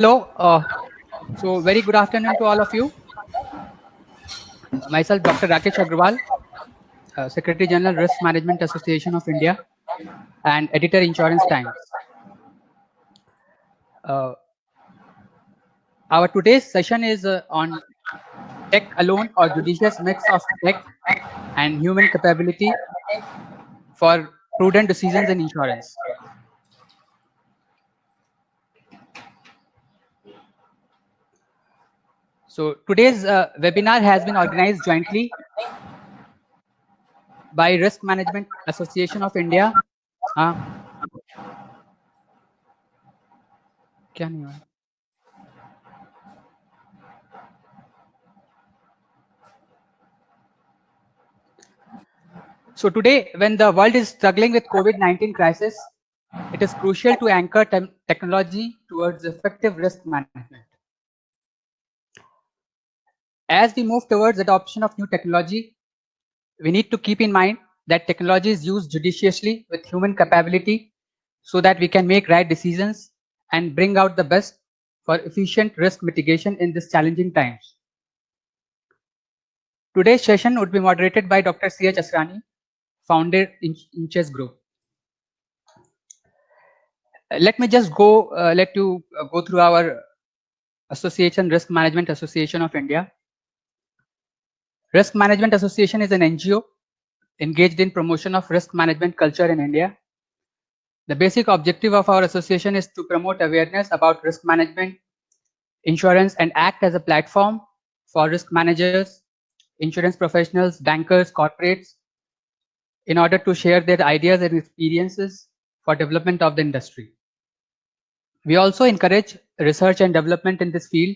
Hello. So very good afternoon to all of you. Myself, Dr. Rakesh Agrawal, Secretary General, Risk Management Association of India, and Editor, Insurance Times. Uh, our today's session is on tech alone or judicious mix of tech and human capability for prudent decisions in insurance. So today's webinar has been organized jointly by Risk Management Association of India. Uh, क्या नहीं हुआ? So today, when the world is struggling with COVID-19 crisis, it is crucial to anchor technology towards effective risk management. As we move towards adoption of new technology, we need to keep in mind that technology is used judiciously with human capability so that we can make right decisions and bring out the best for efficient risk mitigation in these challenging times. Today's session would be moderated by Dr. C.H. Asrani, founder in Chess Group. Let me just let you go through our association, Risk Management Association of India. Risk Management Association is an NGO engaged in promotion of risk management culture in India. The basic objective of our association is to promote awareness about risk management, insurance, and act as a platform for risk managers, insurance professionals, bankers, corporates, in order to share their ideas and experiences for development of the industry. We also encourage research and development in this field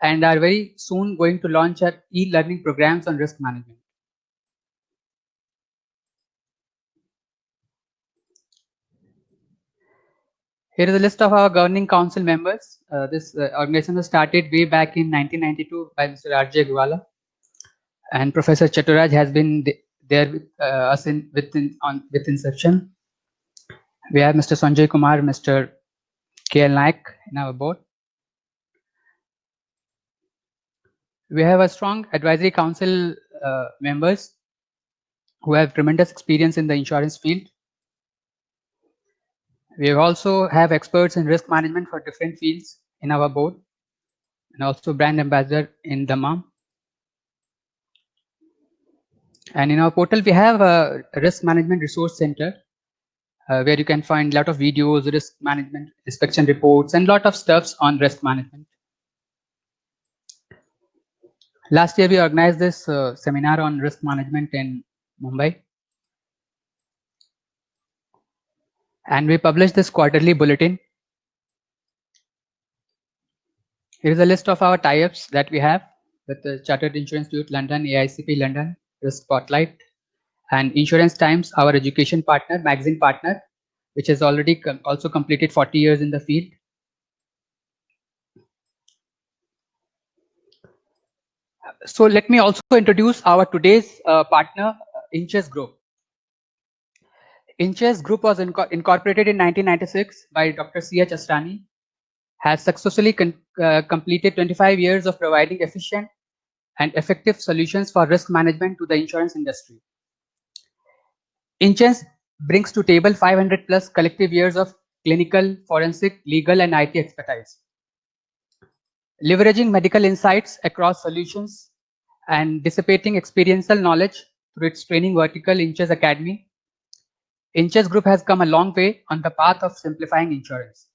and are very soon going to launch our e-learning programs on risk management. Here is a list of our governing council members. This organization was started way back in 1992 by Mr. R.J. Agrawala, and Professor Chaturaj has been there with us with inception. We have Mr. Sanjay Kumar, Mr. K.L. Naik in our board. We have a strong advisory council members who have tremendous experience in the insurance field. We also have experts in risk management for different fields in our board, and also brand ambassador in Dammam. And in our portal, we have a risk management resource center where you can find a lot of videos, risk management, inspection reports, and a lot of stuffs on risk management. Last year, we organized this seminar on risk management in Mumbai. And we published this quarterly bulletin. Here is a list of our tie-ups that we have with the Chartered Insurance Institute London, AICP London, Risk Spotlight, and Insurance Times, our education partner, magazine partner, which has already also completed 40 years in the field. So let me also introduce our today's partner, Inchess Group. Inchess Group was incorporated in 1996 by Dr. C.H. Asrani, has successfully completed 25 years of providing efficient and effective solutions for risk management to the insurance industry. Inchess brings to table 500 plus collective years of clinical, forensic, legal, and IT expertise. Leveraging medical insights across solutions and dissipating experiential knowledge through its training vertical, Inchess Academy, Inchess Group has come a long way on the path of simplifying insurance.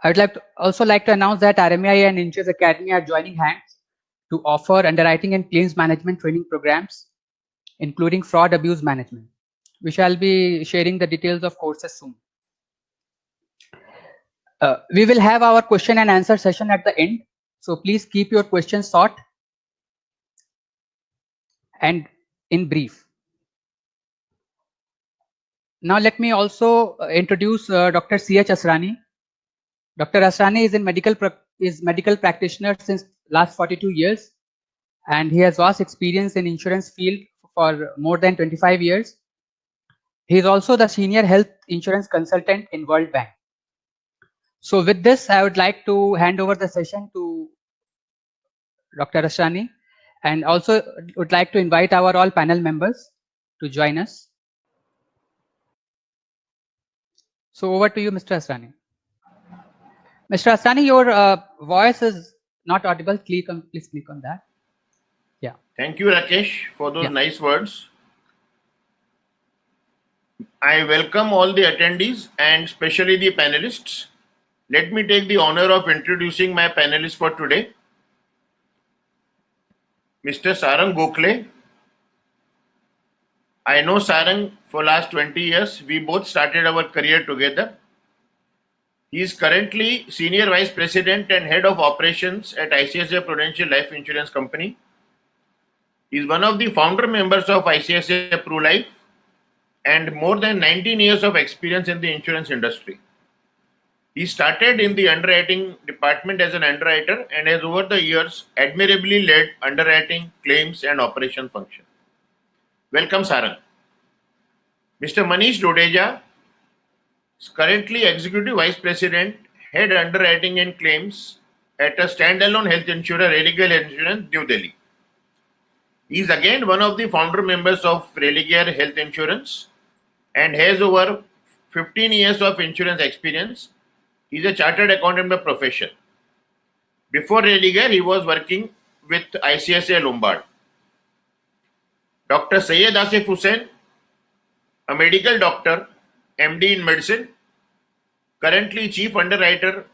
I would also like to announce that RMI and Inchess Academy are joining hands to offer underwriting and claims management training programs, including fraud abuse management. We shall be sharing the details of courses soon. We will have our question and answer session at the end. So please keep your questions short and in brief. Now let me also introduce Dr. C.H. Asrani. Dr. Asrani is medical practitioner since last 42 years, and he has vast experience in insurance field for more than 25 years. He is also the senior health insurance consultant in World Bank. So with this, I would like to hand over the session to Dr. Asrani, and also would like to invite our all panel members to join us. So over to you, Mr. Asrani. Mr. Asrani, your voice is not audible. Please click on that. Yeah. Thank you, Rakesh, for those nice words. I welcome all the attendees and especially the panelists. Let me take the honor of introducing my panelists for today. Mr. Sarang Gokhale. I know Sarang for last 20 years. We both started our career together. He is currently Senior Vice President and Head of Operations at ICICI Prudential Life Insurance Company. He is one of the founder members of ICICI Pru Life and more than 19 years of experience in the insurance industry. He started in the underwriting department as an underwriter and has over the years admirably led underwriting, claims and operation function. Welcome, Sarang. Mr. Manish Dodeja is currently Executive Vice President, Head Underwriting and Claims at a standalone health insurer, Religare Health Insurance, New Delhi. He is again one of the founder members of Religare Health Insurance and has over 15 years of insurance experience. He is a chartered accountant by profession. Before Religare, he was working with ICICI Lombard. Dr. Syed Asif Hussain, a medical doctor, MD in medicine, currently Chief Underwriter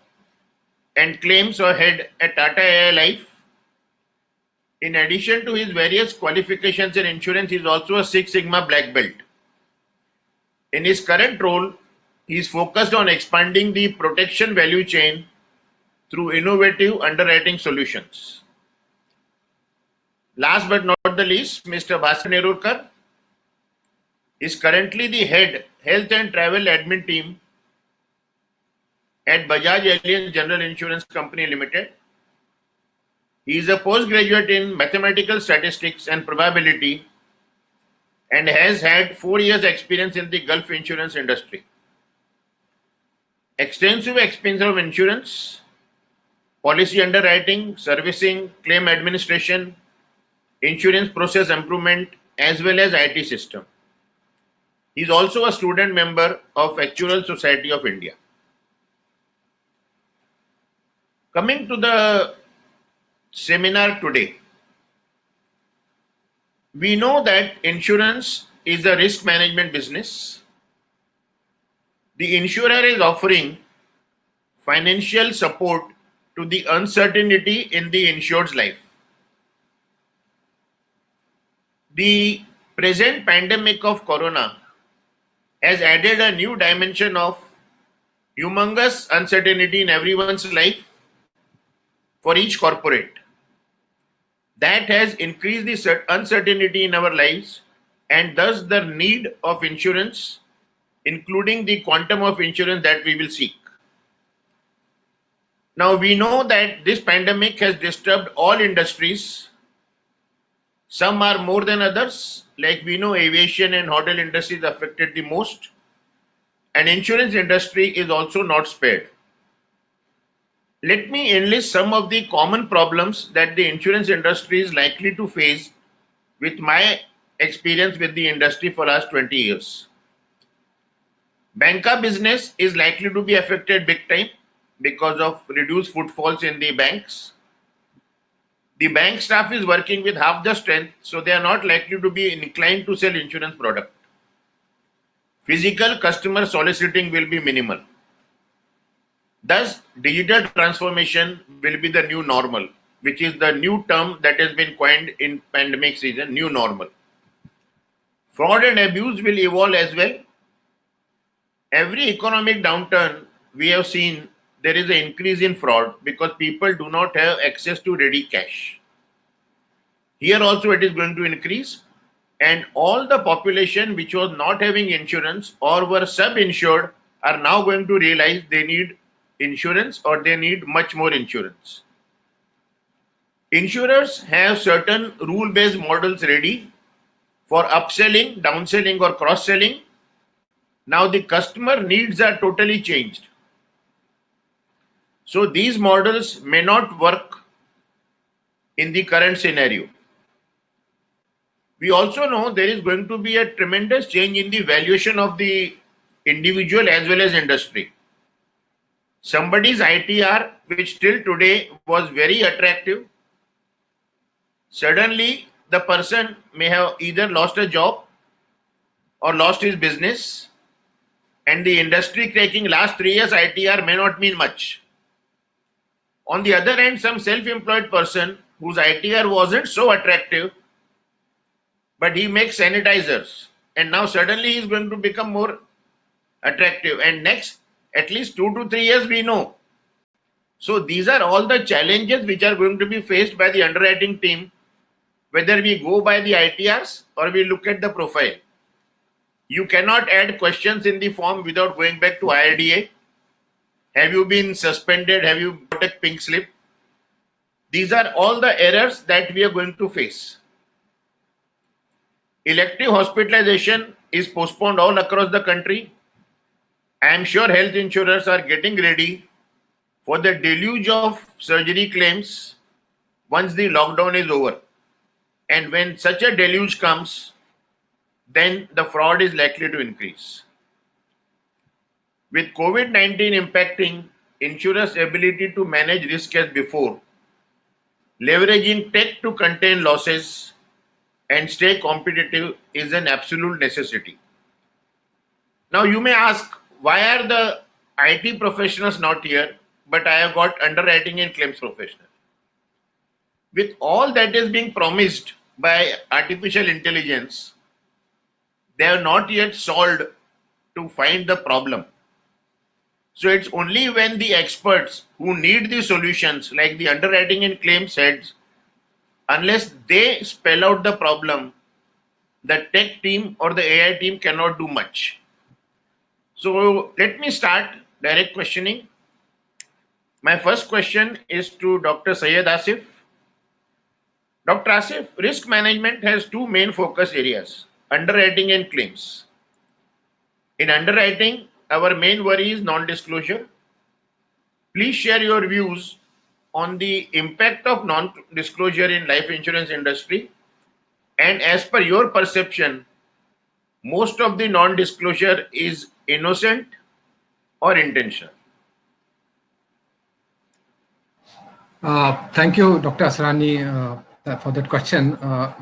and Claims or Head at Tata AI Life. In addition to his various qualifications in insurance, he is also a Six Sigma Black Belt. In his current role, he is focused on expanding the protection value chain through innovative underwriting solutions. Last but not the least, Mr. Bhaskar Nerurkar is currently the Head Health and Travel Admin Team at Bajaj Allianz General Insurance Company Limited. He is a postgraduate in mathematical statistics and probability and has had 4 years experience in the Gulf insurance industry. Extensive experience of insurance, policy underwriting, servicing, claim administration, insurance process improvement, as well as IT system. He is also a student member of Actuarial Society of India. Coming to the seminar today, we know that insurance is a risk management business. The insurer is offering financial support to the uncertainty in the insured's life. The present pandemic of corona has added a new dimension of humongous uncertainty in everyone's life for each corporate. That has increased the uncertainty in our lives and thus the need of insurance, including the quantum of insurance that we will seek. Now we know that this pandemic has disturbed all industries. Some are more than others, like we know aviation and hotel industry is affected the most, and insurance industry is also not spared. Let me enlist some of the common problems that the insurance industry is likely to face with my experience with the industry for last 20 years. Banca business is likely to be affected big time because of reduced footfalls in the banks. The bank staff is working with half the strength, so they are not likely to be inclined to sell insurance product. Physical customer soliciting will be minimal. Thus, digital transformation will be the new normal, which is the new term that has been coined in pandemic season, new normal. Fraud and abuse will evolve as well. Every economic downturn we have seen there is an increase in fraud because people do not have access to ready cash. Here also it is going to increase, and all the population which was not having insurance or were sub-insured are now going to realize they need insurance or they need much more insurance. Insurers have certain rule-based models ready for upselling, downselling or cross-selling. Now the customer needs are totally changed. So these models may not work in the current scenario. We also know there is going to be a tremendous change in the valuation of the individual as well as industry. Somebody's ITR, which till today was very attractive, suddenly the person may have either lost a job or lost his business, and the industry cracking last 3 years ITR may not mean much. On the other hand, some self-employed person whose ITR wasn't so attractive, but he makes sanitizers, and now suddenly he is going to become more attractive, and next at least 2 to 3 years we know. So these are all the challenges which are going to be faced by the underwriting team, whether we go by the ITRs or we look at the profile. You cannot add questions in the form without going back to IRDA. Have you been suspended? Have you got a pink slip? These are all the errors that we are going to face. Elective hospitalization is postponed all across the country. I am sure health insurers are getting ready for the deluge of surgery claims once the lockdown is over. And when such a deluge comes, then the fraud is likely to increase. With COVID-19 impacting insurers' ability to manage risk as before, leveraging tech to contain losses and stay competitive is an absolute necessity. Now you may ask, why are the IT professionals not here, but I have got underwriting and claims professionals? With all that is being promised by artificial intelligence, they have not yet solved to find the problem. So it's only when the experts who need the solutions, like the underwriting and claims heads, unless they spell out the problem, the tech team or the AI team cannot do much. So let me start direct questioning. My first question is to Dr. Syed Asif. Dr. Asif, risk management has two main focus areas, underwriting and claims. In underwriting, our main worry is non-disclosure. Please share your views on the impact of non-disclosure in life insurance industry, and as per your perception, most of the non-disclosure is innocent or intentional. Thank you, Dr. Asrani, for that question.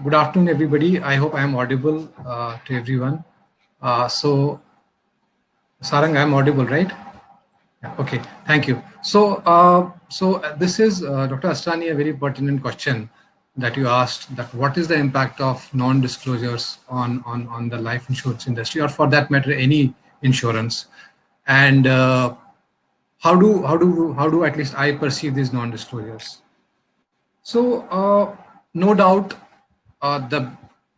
Good afternoon, everybody. I hope I am audible to everyone. So, Sarang, I am audible, right? Yeah, okay, thank you. So, this is, Dr. Asrani, a very pertinent question that you asked, that what is the impact of non-disclosures on the life insurance industry, or for that matter, any insurance, and how do at least I perceive these non-disclosures? So no doubt, the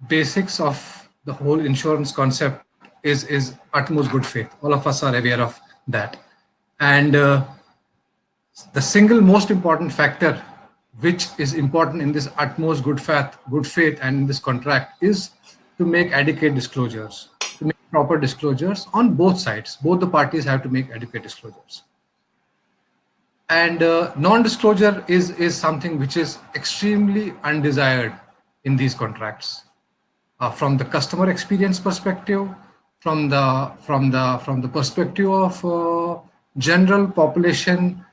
basics of the whole insurance concept is utmost good faith. All of us are aware of that, and the single most important factor which is important in this utmost good faith and in this contract is to make adequate disclosures, to make proper disclosures on both sides. Both the parties have to make adequate disclosures. And non-disclosure is something which is extremely undesired in these contracts, from the customer experience perspective, from the perspective of general population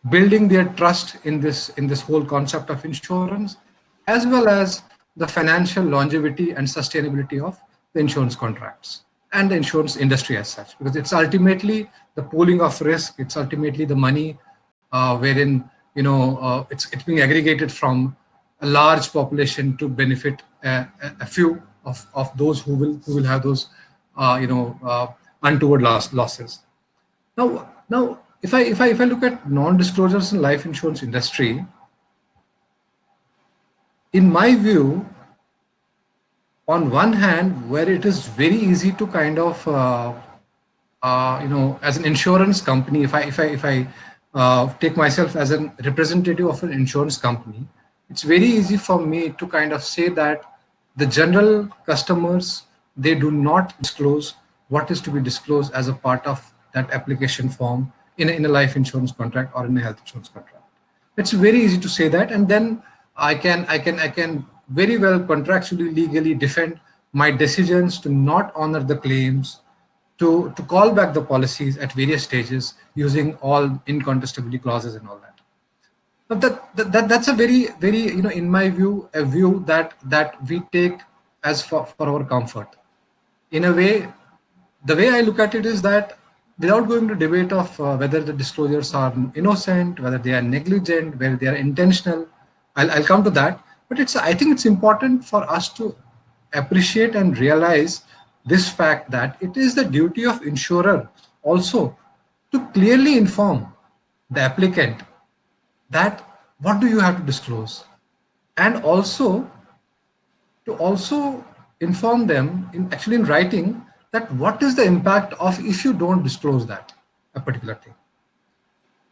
building their trust in this whole concept of insurance, as well as the financial longevity and sustainability of the insurance contracts and the insurance industry as such, because it's ultimately the pooling of risk, it's ultimately the money wherein it's being aggregated from a large population to benefit a few of those who will have those untoward losses. Now if I look at non-disclosures in life insurance industry, in my view, on one hand, where it is very easy to kind of as an insurance company, if I take myself as a representative of an insurance company, it's very easy for me to kind of say that the general customers, they do not disclose what is to be disclosed as a part of that application form in a life insurance contract or in a health insurance contract. It's very easy to say that, and then I can very well contractually legally defend my decisions to not honor the claims, to call back the policies at various stages using all incontestability clauses and all that. But that's a very in my view, a view that we take as for our comfort. In a way, the way I look at it is that without going to debate of whether the disclosures are innocent, whether they are negligent, whether they are intentional, I'll come to that. But I think it's important for us to appreciate and realize this fact that it is the duty of insurer also to clearly inform the applicant that what do you have to disclose, and also to inform them in writing that what is the impact of if you don't disclose that a particular thing.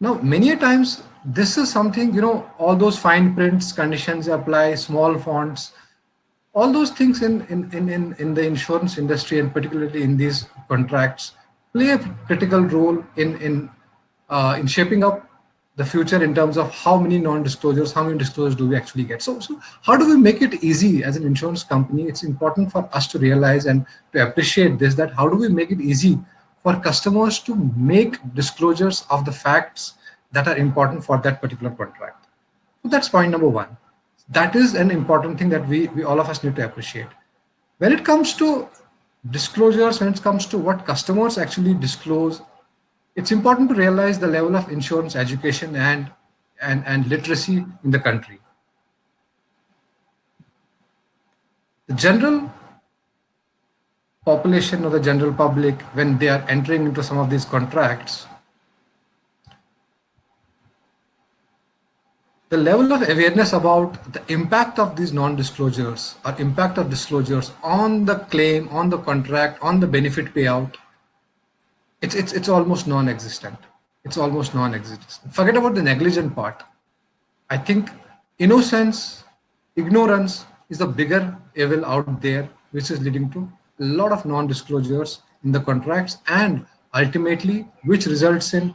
Now, many a times this is something, all those fine prints, conditions apply, small fonts, all those things in the insurance industry, and particularly in these contracts, play a critical role in shaping up the future in terms of how many non-disclosures, how many disclosures do we actually get. So how do we make it easy as an insurance company? It's important for us to realize and to appreciate this, that how do we make it easy for customers to make disclosures of the facts that are important for that particular contract. So that's point number one. That is an important thing that we all of us need to appreciate. When it comes to disclosures, when it comes to what customers actually disclose, it's important to realize the level of insurance education and literacy in the country. The general population or the general public, when they are entering into some of these contracts, the level of awareness about the impact of these non-disclosures or impact of disclosures on the claim, on the contract, on the benefit payout, it's almost non-existent. It's almost non-existent. Forget about the negligent part. I think innocence, ignorance is the bigger evil out there, which is leading to a lot of non-disclosures in the contracts, and ultimately which results in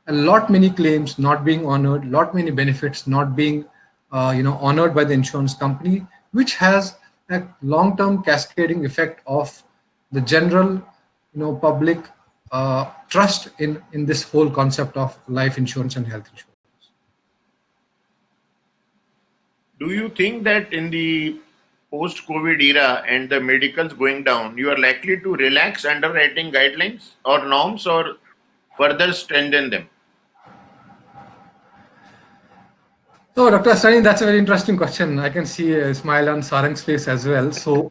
a lot many claims not being honored, lot many benefits not being honored by the insurance company, which has a long-term cascading effect of the general public trust in this whole concept of life insurance and health insurance. Do you think that in the post-COVID era and the medicals going down, you are likely to relax underwriting guidelines or norms or further strengthen them? So, Dr. Asrani, that's a very interesting question. I can see a smile on Sarang's face as well. So,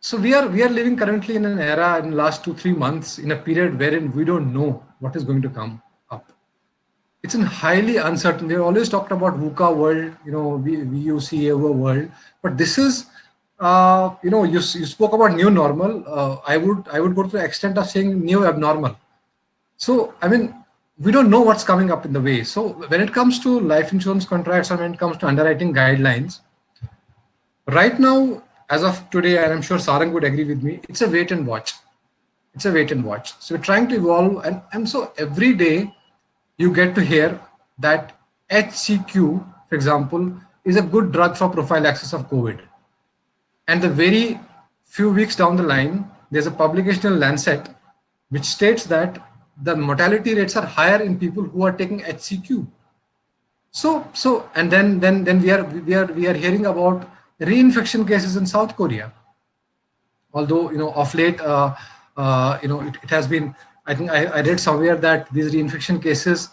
so we are living currently in an era in the last 2-3 months in a period wherein we don't know what is going to come up. It's a highly uncertain. We always talked about VUCA world, VUCA world, but this is, you spoke about new normal. I would go to the extent of saying new abnormal. So, I mean, we don't know what's coming up in the way. So when it comes to life insurance contracts or when it comes to underwriting guidelines, right now, as of today, and I'm sure Sarang would agree with me, it's a wait and watch. It's a wait and watch. So we're trying to evolve, and so every day you get to hear that HCQ, for example, is a good drug for prophylaxis of COVID. And the very few weeks down the line, there's a publication in Lancet which states that the mortality rates are higher in people who are taking HCQ. So and then we are hearing about reinfection cases in South Korea. Although of late it has been, I think I read somewhere that these reinfection cases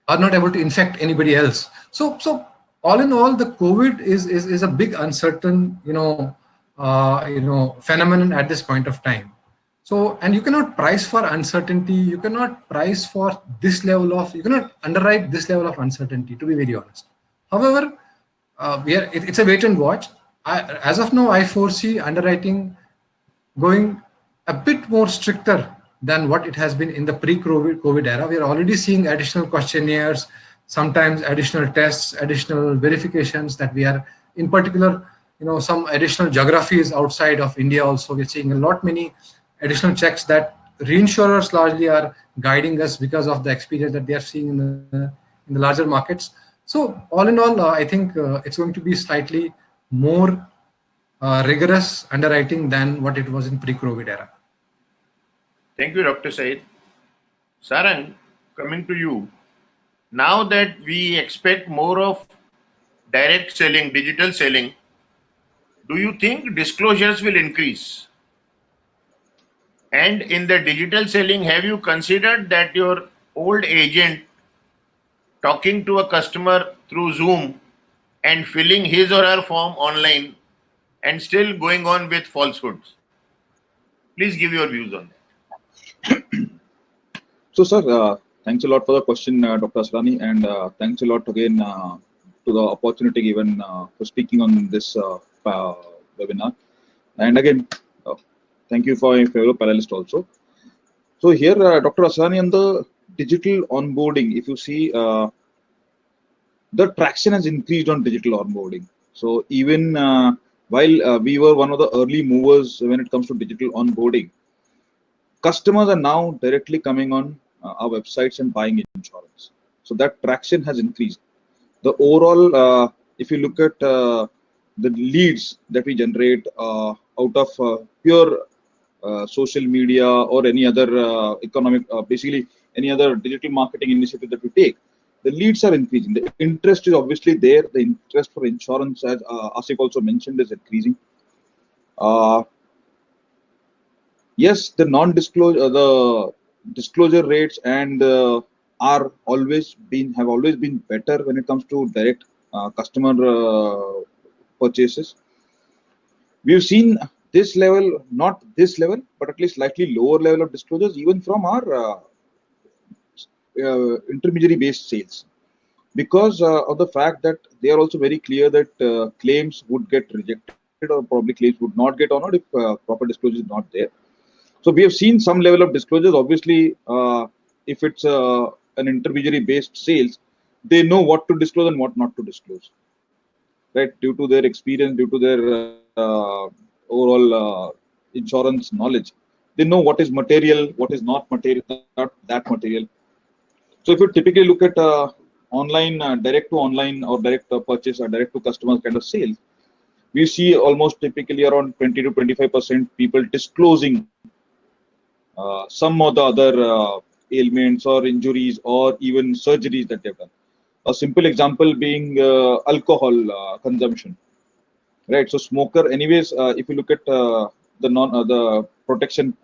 are not able to infect anybody else. So all in all, the COVID is a big uncertain phenomenon at this point of time. So, and you cannot price for uncertainty. You cannot price for this level of, you cannot underwrite this level of uncertainty, to be very honest. However, it's a wait and watch. As of now, I foresee underwriting going a bit more stricter than what it has been in the pre-COVID era. We are already seeing additional questionnaires, sometimes additional tests, additional verifications that we are, in particular, some additional geographies outside of India also. We're seeing a lot many additional checks that reinsurers largely are guiding us because of the experience that they are seeing in the larger markets. So all in all, I think it's going to be slightly more rigorous underwriting than what it was in pre-COVID era. Thank you, Dr. Said. Sarang, coming to you. Now that we expect more of direct selling, digital selling, do you think disclosures will increase? And in the digital selling, have you considered that your old agent talking to a customer through Zoom and filling his or her form online and still going on with falsehoods? Please give your views on that. So, sir, thanks a lot for the question, Dr. Asrani, and thanks a lot again to the opportunity given for speaking on this webinar. And again, thank you for your fellow panelist also. So here, Dr. Asrani, on the digital onboarding, if you see, the traction has increased on digital onboarding. So even while we were one of the early movers when it comes to digital onboarding, customers are now directly coming on our websites and buying insurance. So that traction has increased. The overall, if you look at the leads that we generate out of pure social media or any other economic, basically any other digital marketing initiative that we take, the leads are increasing. The interest is obviously there. The interest for insurance, as Asif also mentioned, is increasing. Yes, the non-disclosure, the disclosure rates and have always been better when it comes to direct customer purchases. We've seen this level, not this level, but at least slightly lower level of disclosures, even from our intermediary-based sales, because of the fact that they are also very clear that claims would get rejected or probably claims would not get honored if proper disclosure is not there. So we have seen some level of disclosures. Obviously, if it's an intermediary-based sales, they know what to disclose and what not to disclose, right? Due to their experience, due to their overall insurance knowledge, they know what is material, what is not material, not that material. So if you typically look at online, direct to online or direct purchase or direct to customers kind of sales, we see almost typically around 20 to 25% people disclosing some of the other ailments or injuries or even surgeries that they've done. A simple example being alcohol consumption, right? So smoker, anyways, if you look at the protection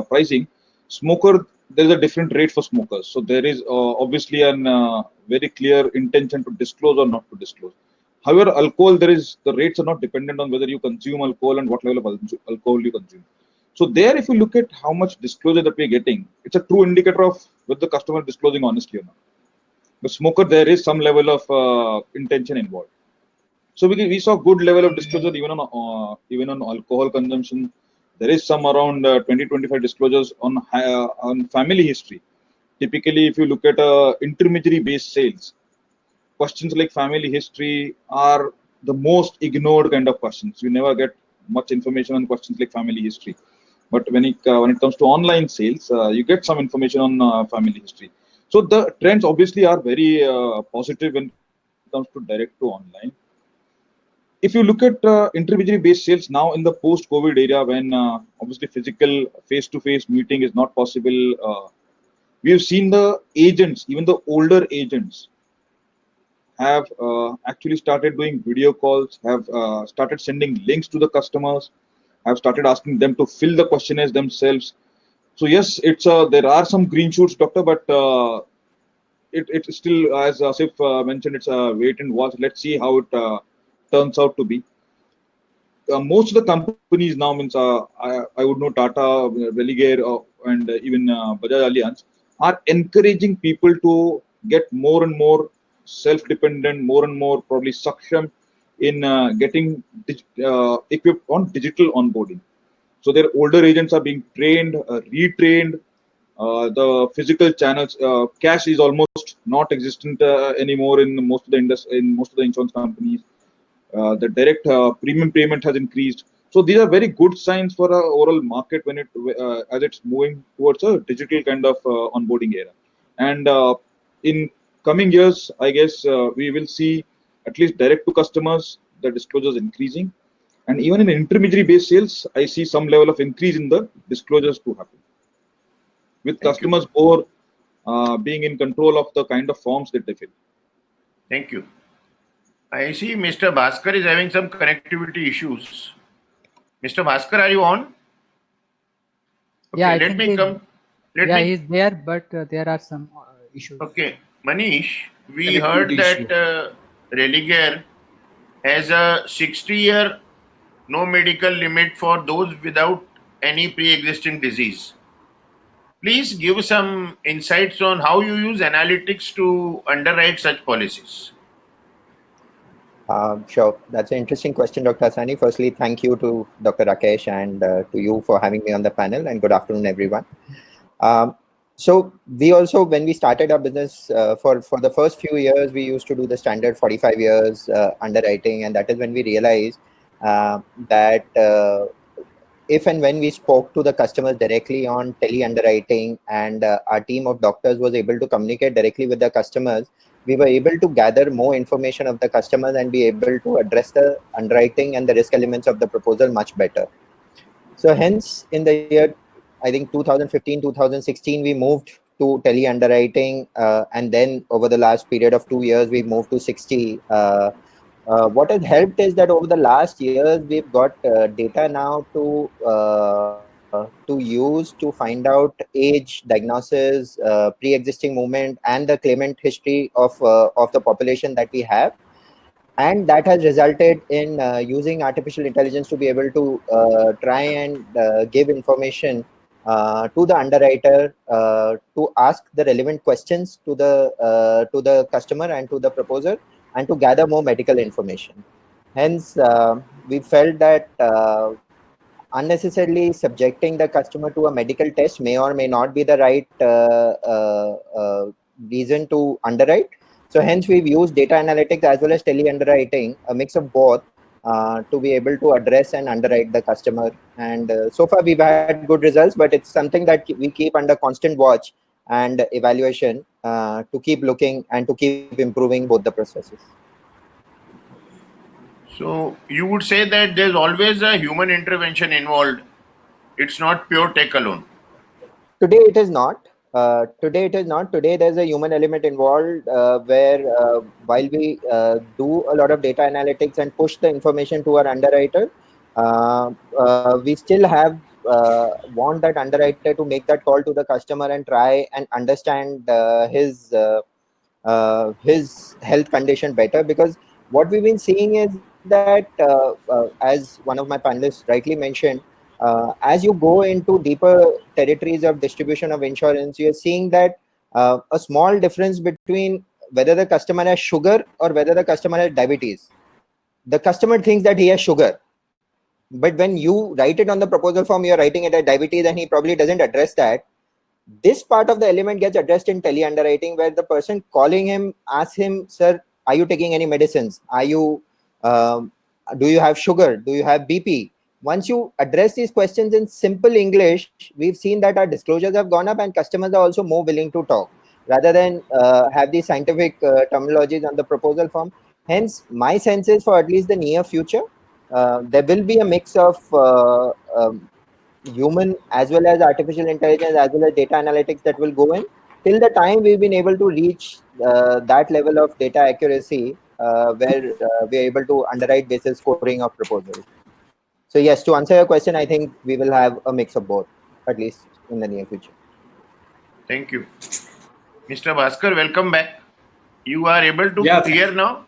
pricing, smoker, there is a different rate for smokers. So there is obviously a very clear intention to disclose or not to disclose. However, alcohol, the rates are not dependent on whether you consume alcohol and what level of alcohol you consume. So there, if you look at how much disclosure that we're getting, it's a true indicator of whether the customer is disclosing honestly or not. The smoker, there is some level of intention involved. So we saw good level of disclosure even on alcohol consumption. There is some around 20-25 disclosures on family history. Typically, if you look at intermediary-based sales, questions like family history are the most ignored kind of questions. You never get much information on questions like family history. But when it comes to online sales, you get some information on family history. So the trends obviously are very positive when it comes to direct to online. If you look at intermediary-based sales now in the post-COVID era, when obviously physical face-to-face meeting is not possible, we have seen the agents, even the older agents, have actually started doing video calls, have started sending links to the customers, have started asking them to fill the questionnaires themselves. So yes, there are some green shoots, doctor, but it's still, as Asif mentioned, it's a wait and watch. Let's see how it turns out to be. Most of the companies now, means I would know Tata, Religare, and even Bajaj Allianz are encouraging people to get more and more self-dependent, more and more probably suction in getting equipped on digital onboarding. So their older agents are being trained, retrained. The physical channels, cash is almost not existent anymore in most of the insurance companies. The direct premium payment has increased. So these are very good signs for our overall market when as it's moving towards a digital kind of onboarding era. And in coming years, I guess we will see at least direct to customers the disclosures increasing, and even in intermediary based sales, I see some level of increase in the disclosures to happen, with Thank you. customers more being in control of the kind of forms that they fill. Thank you. I see Mr. Bhaskar is having some connectivity issues. Mr. Bhaskar, are you on? Okay, Yeah, I let think me come. he's there, but there are some issues. Okay, Manish, we Connectivity heard that issue. Religare has a 60-year no medical limit for those without any pre-existing disease. Please give some insights on how you use analytics to underwrite such policies. Sure. That's an interesting question, Dr. Asani. Firstly, thank you to Dr. Rakesh and to you for having me on the panel, and good afternoon, everyone. So we also, when we started our business, for the first few years, we used to do the standard 45 years underwriting, and that is when we realized that if and when we spoke to the customers directly on tele underwriting, and our team of doctors was able to communicate directly with the customers, we were able to gather more information of the customers and be able to address the underwriting and the risk elements of the proposal much better. So hence, in the year, I think 2015, 2016, we moved to tele underwriting, and then over the last period of 2 years, we moved to 60. What has helped is that over the last years, we've got data now to use to find out age, diagnosis, pre-existing movement, and the claimant history of the population that we have. And that has resulted in using artificial intelligence to be able to try and give information to the underwriter to ask the relevant questions to the customer and to the proposer, and to gather more medical information. Hence, we felt that unnecessarily subjecting the customer to a medical test may or may not be the right reason to underwrite. So hence we've used data analytics as well as tele underwriting, a mix of both, to be able to address and underwrite the customer. And so far we've had good results, but it's something that we keep under constant watch and evaluation to keep looking and to keep improving both the processes. So you would say that there's always a human intervention involved. It's not pure tech alone. Today it is not. Today it is not. Today there's a human element involved where while we do a lot of data analytics and push the information to our underwriter, we still have want that underwriter to make that call to the customer and try and understand his health condition better. Because what we've been seeing is that, as one of my panelists rightly mentioned, as you go into deeper territories of distribution of insurance, you're seeing that a small difference between whether the customer has sugar or whether the customer has diabetes. The customer thinks that he has sugar, but when you write it on the proposal form, you're writing it as diabetes, and he probably doesn't address that. This part of the element gets addressed in tele underwriting, where the person calling him asks him, "Sir, are you taking any medicines? Are you do you have sugar? Do you have BP?" Once you address these questions in simple English, we've seen that our disclosures have gone up, and customers are also more willing to talk rather than have these scientific terminologies on the proposal form. Hence, my sense is for at least the near future, there will be a mix of human as well as artificial intelligence as well as data analytics that will go in. Till the time we've been able to reach that level of data accuracy where we are able to underwrite basis scoring of proposals. So yes, to answer your question, I think we will have a mix of both, at least in the near future. Thank you. Mr. Bhaskar, welcome back. You are able to hear now?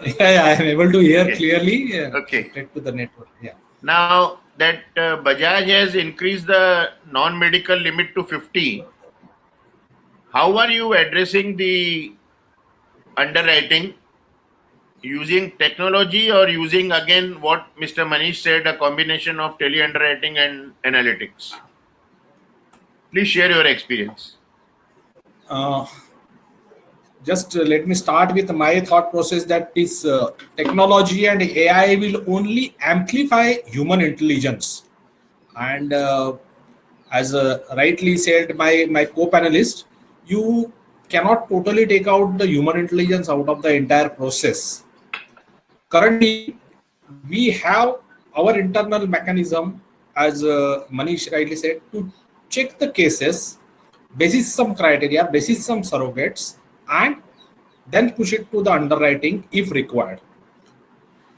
Yeah, I am able to hear Okay. clearly. Okay. Connected to the network. Yeah. Now that Bajaj has increased the non-medical limit to 50, how are you addressing the underwriting? Using technology or using, again, what Mr. Manish said, a combination of tele underwriting and analytics? Please share your experience. just let me start with my thought process that this technology and AI will only amplify human intelligence. And as rightly said by my co-panelist, you cannot totally take out the human intelligence out of the entire process. Currently, we have our internal mechanism, as Manish rightly said, to check the cases, basis some criteria, basis some surrogates, and then push it to the underwriting if required.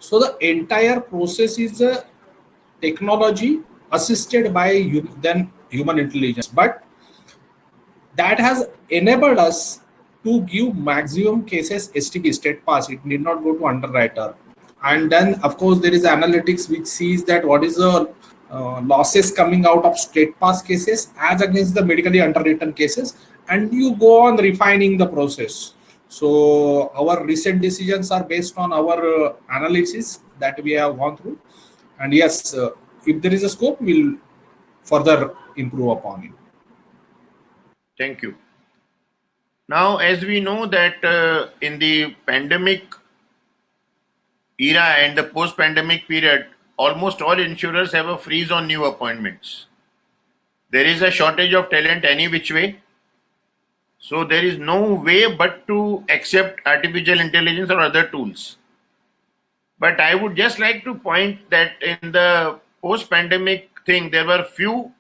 So the entire process is a technology assisted by then human intelligence, but that has enabled us to give maximum cases STP, state pass. It need not go to underwriter. And then of course there is analytics which sees that what is the losses coming out of state pass cases as against the medically underwritten cases, and you go on refining the process. So our recent decisions are based on our analysis that we have gone through, and yes, if there is a scope, we'll further improve upon it. Thank you. Now, as we know that in the pandemic era and the post-pandemic period, almost all insurers have a freeze on new appointments. There is a shortage of talent any which way. So there is no way but to accept artificial intelligence or other tools. But I would just like to point that in the post-pandemic thing, there were few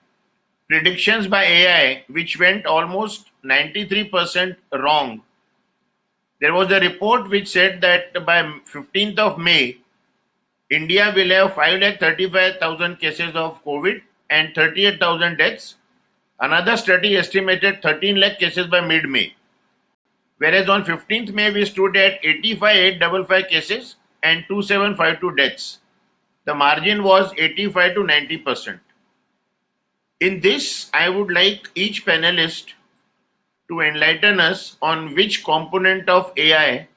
predictions by AI which went almost 93% wrong. There was a report which said that by 15th of May, India will have 535,000 cases of COVID and 38,000 deaths. Another study estimated 13 lakh cases by mid-May. Whereas on 15th May, we stood at 85,855 cases and 2,752 deaths. The margin was 85 to 90%. In this, I would like each panelist to enlighten us on which component of AI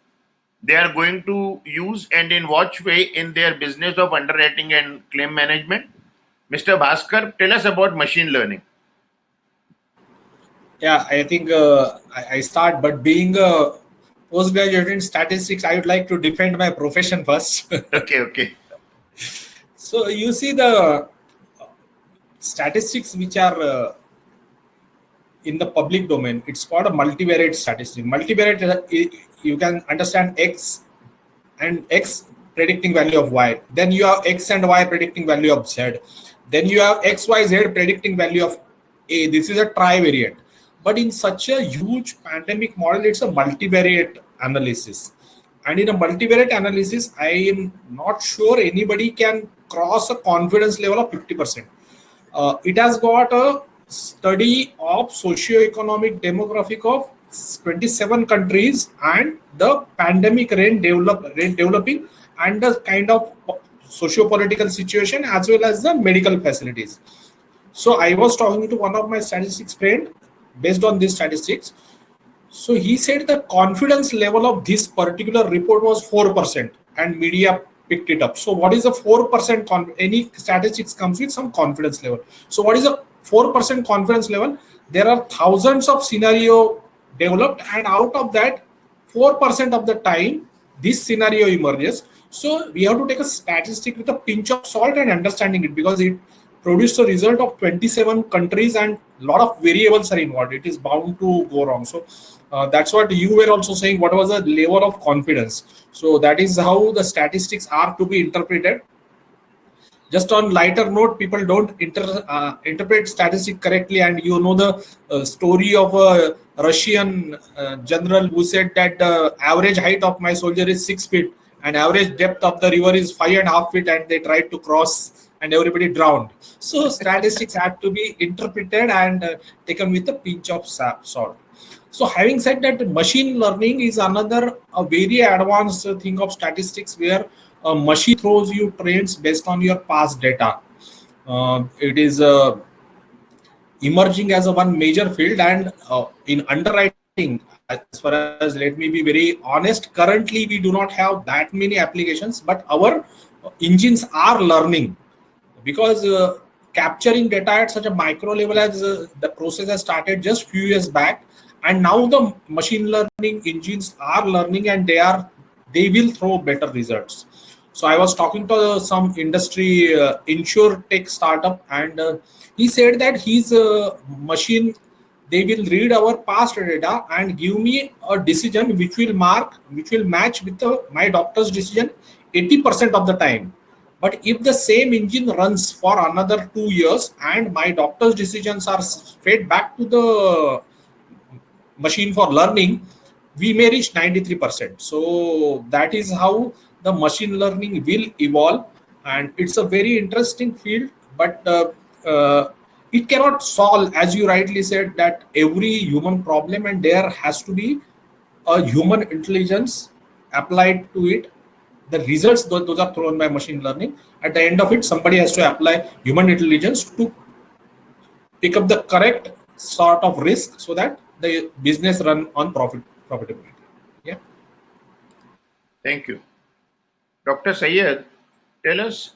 they are going to use and in what way in their business of underwriting and claim management. Mr. Bhaskar, tell us about machine learning. Yeah, I think I start, but being a postgraduate in statistics, I would like to defend my profession first. Okay. So you see the statistics which are in the public domain, it's called a multivariate statistic. Multivariate, you can understand X and X predicting value of Y. Then you have X and Y predicting value of Z. Then you have X, Y, Z predicting value of A. This is a trivariate. But in such a huge pandemic model, it's a multivariate analysis. And in a multivariate analysis, I am not sure anybody can cross a confidence level of 50%. It has got a study of socio-economic demographic of 27 countries and the pandemic rate developing and the kind of socio-political situation as well as the medical facilities. So I was talking to one of my statistics friend based on these statistics. So he said the confidence level of this particular report was 4% and media picked it up. So what is a 4%? Any statistics comes with some confidence level. So what is a 4% confidence level? There are thousands of scenario developed, and out of that 4% of the time this scenario emerges. So we have to take a statistic with a pinch of salt and understanding it, because it produced a result of 27 countries and a lot of variables are involved. It is bound to go wrong. So that's what you were also saying. What was the level of confidence? So that is how the statistics are to be interpreted. Just on lighter note, people don't interpret statistics correctly, and you know the story of a Russian general who said that the average height of my soldier is 6 feet and average depth of the river is 5.5 feet, and they tried to cross and everybody drowned. So statistics had to be interpreted and taken with a pinch of salt. So having said that, machine learning is another very advanced thing of statistics, where a machine throws you trends based on your past data. It is emerging as a one major field, and in underwriting, as far as, let me be very honest, currently we do not have that many applications, but our engines are learning, because capturing data at such a micro level as the process has started just few years back, and now the machine learning engines are learning, and they will throw better results. So I was talking to some industry insure tech startup, and he said that his machine, they will read our past data and give me a decision which will match with my doctor's decision 80% of the time. But if the same engine runs for another 2 years and my doctor's decisions are fed back to the machine for learning, we may reach 93%. So that is how the machine learning will evolve, and it's a very interesting field. But it cannot solve, as you rightly said, that every human problem, and there has to be a human intelligence applied to it. The results, those are thrown by machine learning. At the end of it, somebody has to apply human intelligence to pick up the correct sort of risk so that the business run on profitability. Yeah. Thank you. Dr. Syed, tell us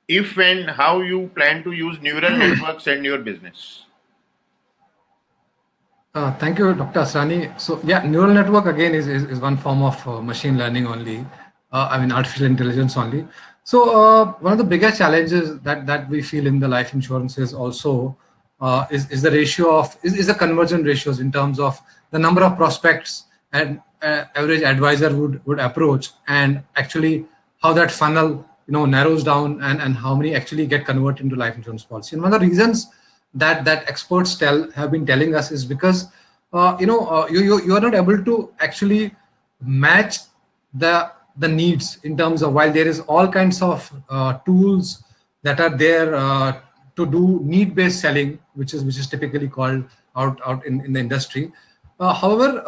if and how you plan to use neural networks in your business. Thank you, Dr. Asrani. So yeah, neural network again is one form of machine learning only. I mean, artificial intelligence only. So one of the biggest challenges that we feel in the life insurance is also is the ratio of is the conversion ratios in terms of the number of prospects and average advisor would approach, and actually how that funnel narrows down, and how many actually get converted into life insurance policy. And one of the reasons that experts have been telling us is because you are not able to actually match the needs in terms of, while there is all kinds of tools that are there to do need-based selling, which is typically called out in the industry. However,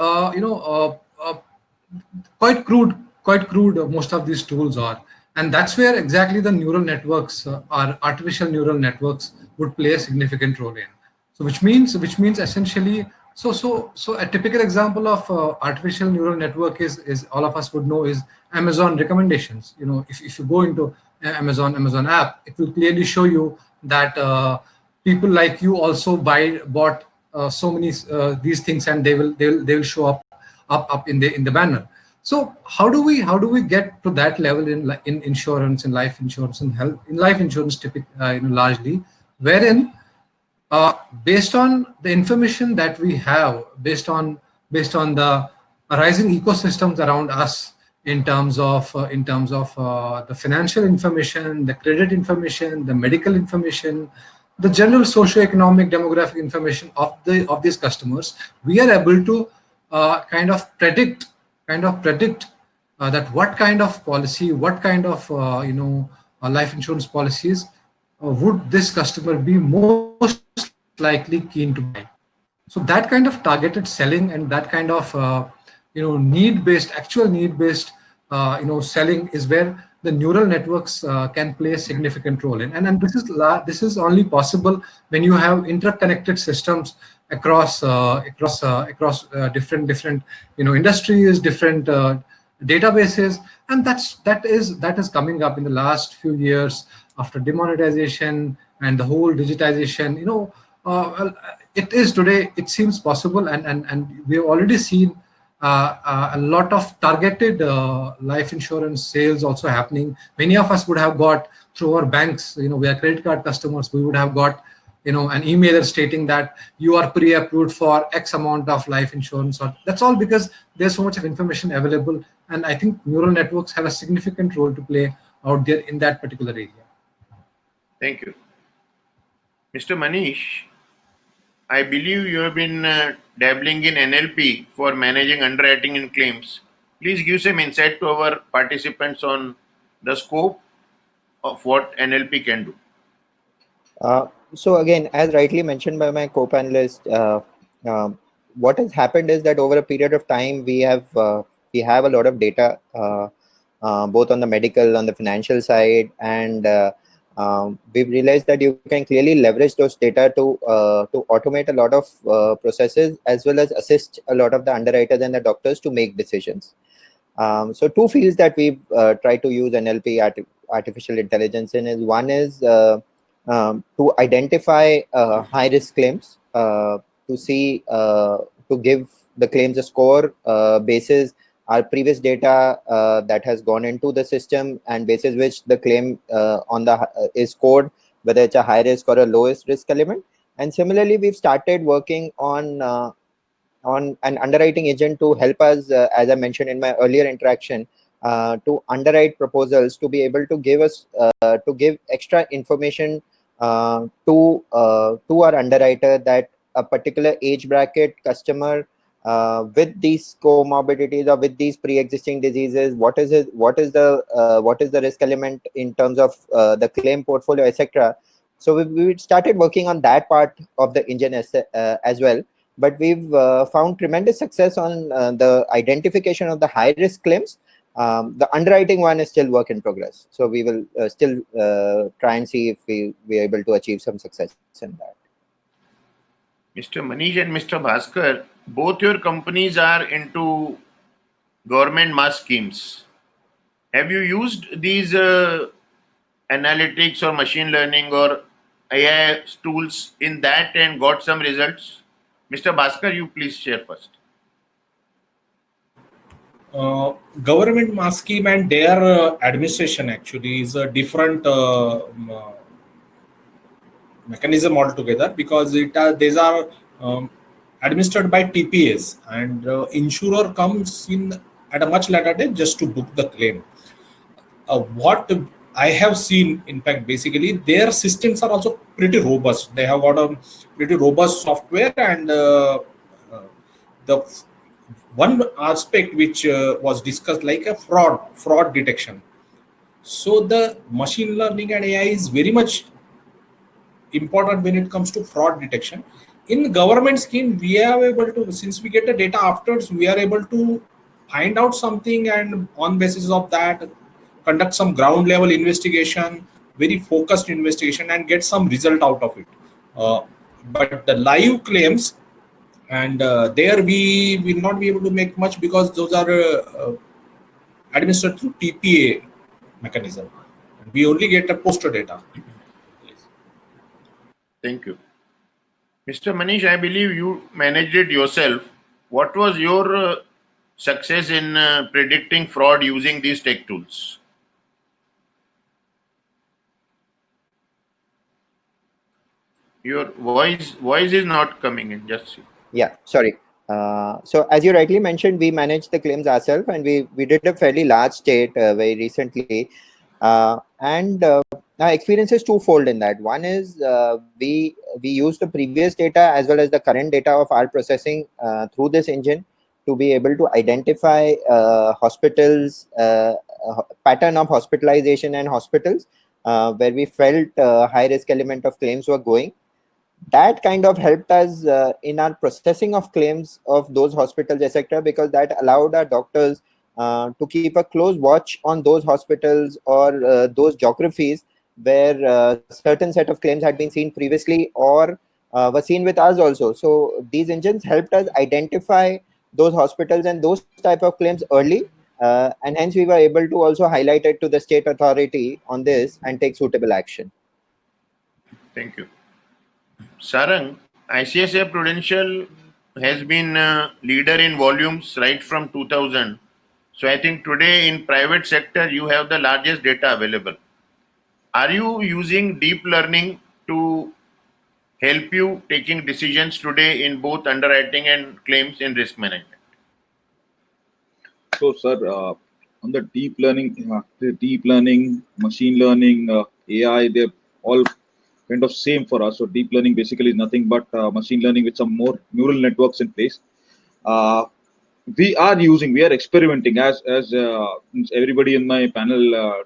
quite crude most of these tools are, and that's where exactly the neural networks or artificial neural networks would play a significant role in. So which means essentially, so a typical example of artificial neural network is all of us would know is Amazon recommendations. If you go into Amazon app, it will clearly show you that people like you also bought so many these things, and they will show up in the banner. So how do we get to that level in insurance, in life insurance, and health, in life insurance largely, wherein based on the information that we have, based on the rising ecosystems around us, in terms of the financial information, the credit information, the medical information, the general socio-economic demographic information of these customers, we are able to kind of predict that what kind of policy, what kind of life insurance policies would this customer be most likely keen to buy. So that kind of targeted selling and that kind of actual need-based selling is where the neural networks can play a significant role in. And this is only possible when you have interconnected systems across different industries, different databases, and that is coming up in the last few years after demonetization and the whole digitization. It is today, it seems possible, and we have already seen a lot of targeted life insurance sales also happening. Many of us would have got through our banks, we are credit card customers, we would have got an emailer stating that you are pre-approved for X amount of life insurance. Or that's all because there's so much of information available, and I think neural networks have a significant role to play out there in that particular area. Thank you. Mr. Manish, I believe you have been dabbling in NLP for managing underwriting and claims. Please give some insight to our participants on the scope of what NLP can do. So again, as rightly mentioned by my co-panelist, what has happened is that over a period of time, we have a lot of data, both on the medical, on the financial side, and we've realized that you can clearly leverage those data to automate a lot of processes, as well as assist a lot of the underwriters and the doctors to make decisions. So two fields that we've tried to use NLP, artificial intelligence in, is one is to identify high risk claims, to see to give the claims a score basis our previous data that has gone into the system, and basis which the claim is scored, whether it's a high risk or a lowest risk element. And similarly, we've started working on an underwriting agent to help us, as I mentioned in my earlier interaction, to underwrite proposals, to be able to give us to give extra information to our underwriter that a particular age bracket customer with these comorbidities or with these pre-existing diseases, what is the risk element in terms of the claim portfolio, etc. So we started working on that part of the engine as well. But we've found tremendous success on the identification of the high risk claims. The underwriting one is still work in progress. So we will still try and see if we are able to achieve some success in that. Mr. Manish and Mr. Bhaskar, both your companies are into government mass schemes. Have you used these analytics or machine learning or AI tools in that and got some results? Mr. Bhaskar, you please share first. Government mass scheme and their administration actually is a different mechanism altogether, because these are administered by TPAs, and insurer comes in at a much later date just to book the claim. What I have seen, in fact, basically their systems are also pretty robust. They have got a pretty robust software, and the one aspect which was discussed, like a fraud detection. So the machine learning and AI is very much important when it comes to fraud detection. In government scheme, we are able to, since we get the data afterwards, we are able to find out something, and on basis of that conduct some ground level investigation, very focused investigation, and get some result out of it. But the live claims, and there we will not be able to make much, because those are administered through TPA mechanism. We only get a poster data. Thank you. Mr. Manish, I believe you managed it yourself. What was your success in predicting fraud using these tech tools? Your voice is not coming in. Just yeah, sorry. So as you rightly mentioned, we managed the claims ourselves, and we did a fairly large state very recently. And our experience is twofold in that. One is we use the previous data as well as the current data of our processing through this engine to be able to identify hospitals, pattern of hospitalization and hospitals where we felt high risk element of claims were going. That kind of helped us in our processing of claims of those hospitals, etc., because that allowed our doctors to keep a close watch on those hospitals or those geographies where certain set of claims had been seen previously or were seen with us also. So these engines helped us identify those hospitals and those type of claims early, and hence we were able to also highlight it to the state authority on this and take suitable action. thank you. Sarang, ICICI Prudential has been a leader in volumes right from 2000. So I think today in private sector, you have the largest data available. Are you using deep learning to help you taking decisions today in both underwriting and claims in risk management? So, sir, on the deep learning, machine learning, AI, they're all kind of same for us. So deep learning basically is nothing but machine learning with some more neural networks in place. We are experimenting as everybody in my panel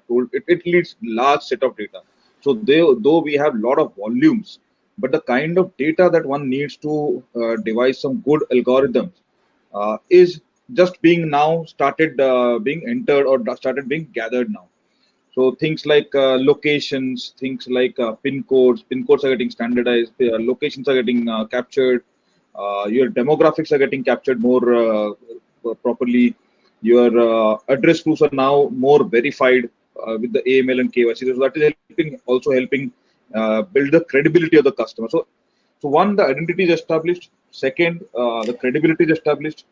told, it needs large set of data. So though we have a lot of volumes, but the kind of data that one needs to devise some good algorithms is just being now started being entered or started being gathered now. So things like locations, things like pin codes are getting standardized, locations are getting captured, your demographics are getting captured more properly, your address proofs are now more verified with the AML and KYC. So that is also helping build the credibility of the customer. So one, the identity is established. Second, the credibility is established.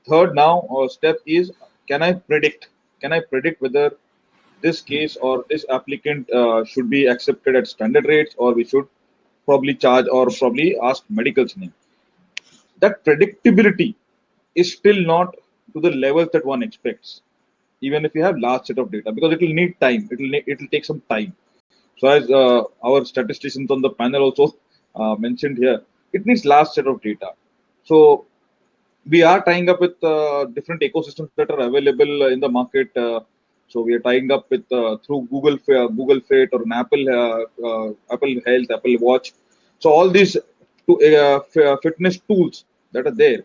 Third, now step is, can I predict whether this case or this applicant should be accepted at standard rates, or we should probably charge or probably ask medical's name. That predictability is still not to the levels that one expects, even if you have large set of data, because it will need time. It will take some time. So as our statisticians on the panel also mentioned here, it needs large set of data. So we are tying up with different ecosystems that are available in the market. So we are tying up with through Google Fit or an Apple Health, Apple Watch. So all these fitness tools that are there,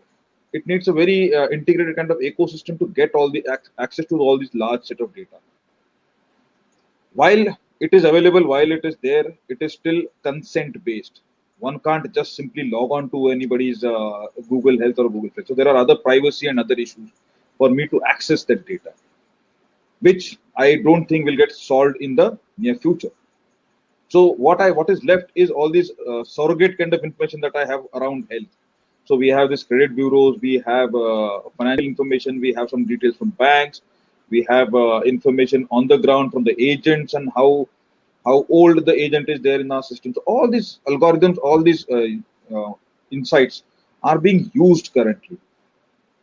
it needs a very integrated kind of ecosystem to get all the access to all these large set of data. While it is available, while it is there, it is still consent based. One can't just simply log on to anybody's Google Health or Google Fit. So there are other privacy and other issues for me to access that data, which I don't think will get solved in the near future. So what is left is all these surrogate kind of information that I have around health. So we have this credit bureaus, we have financial information, we have some details from banks, we have information on the ground from the agents and how old the agent is there in our system. So all these algorithms, all these insights are being used currently,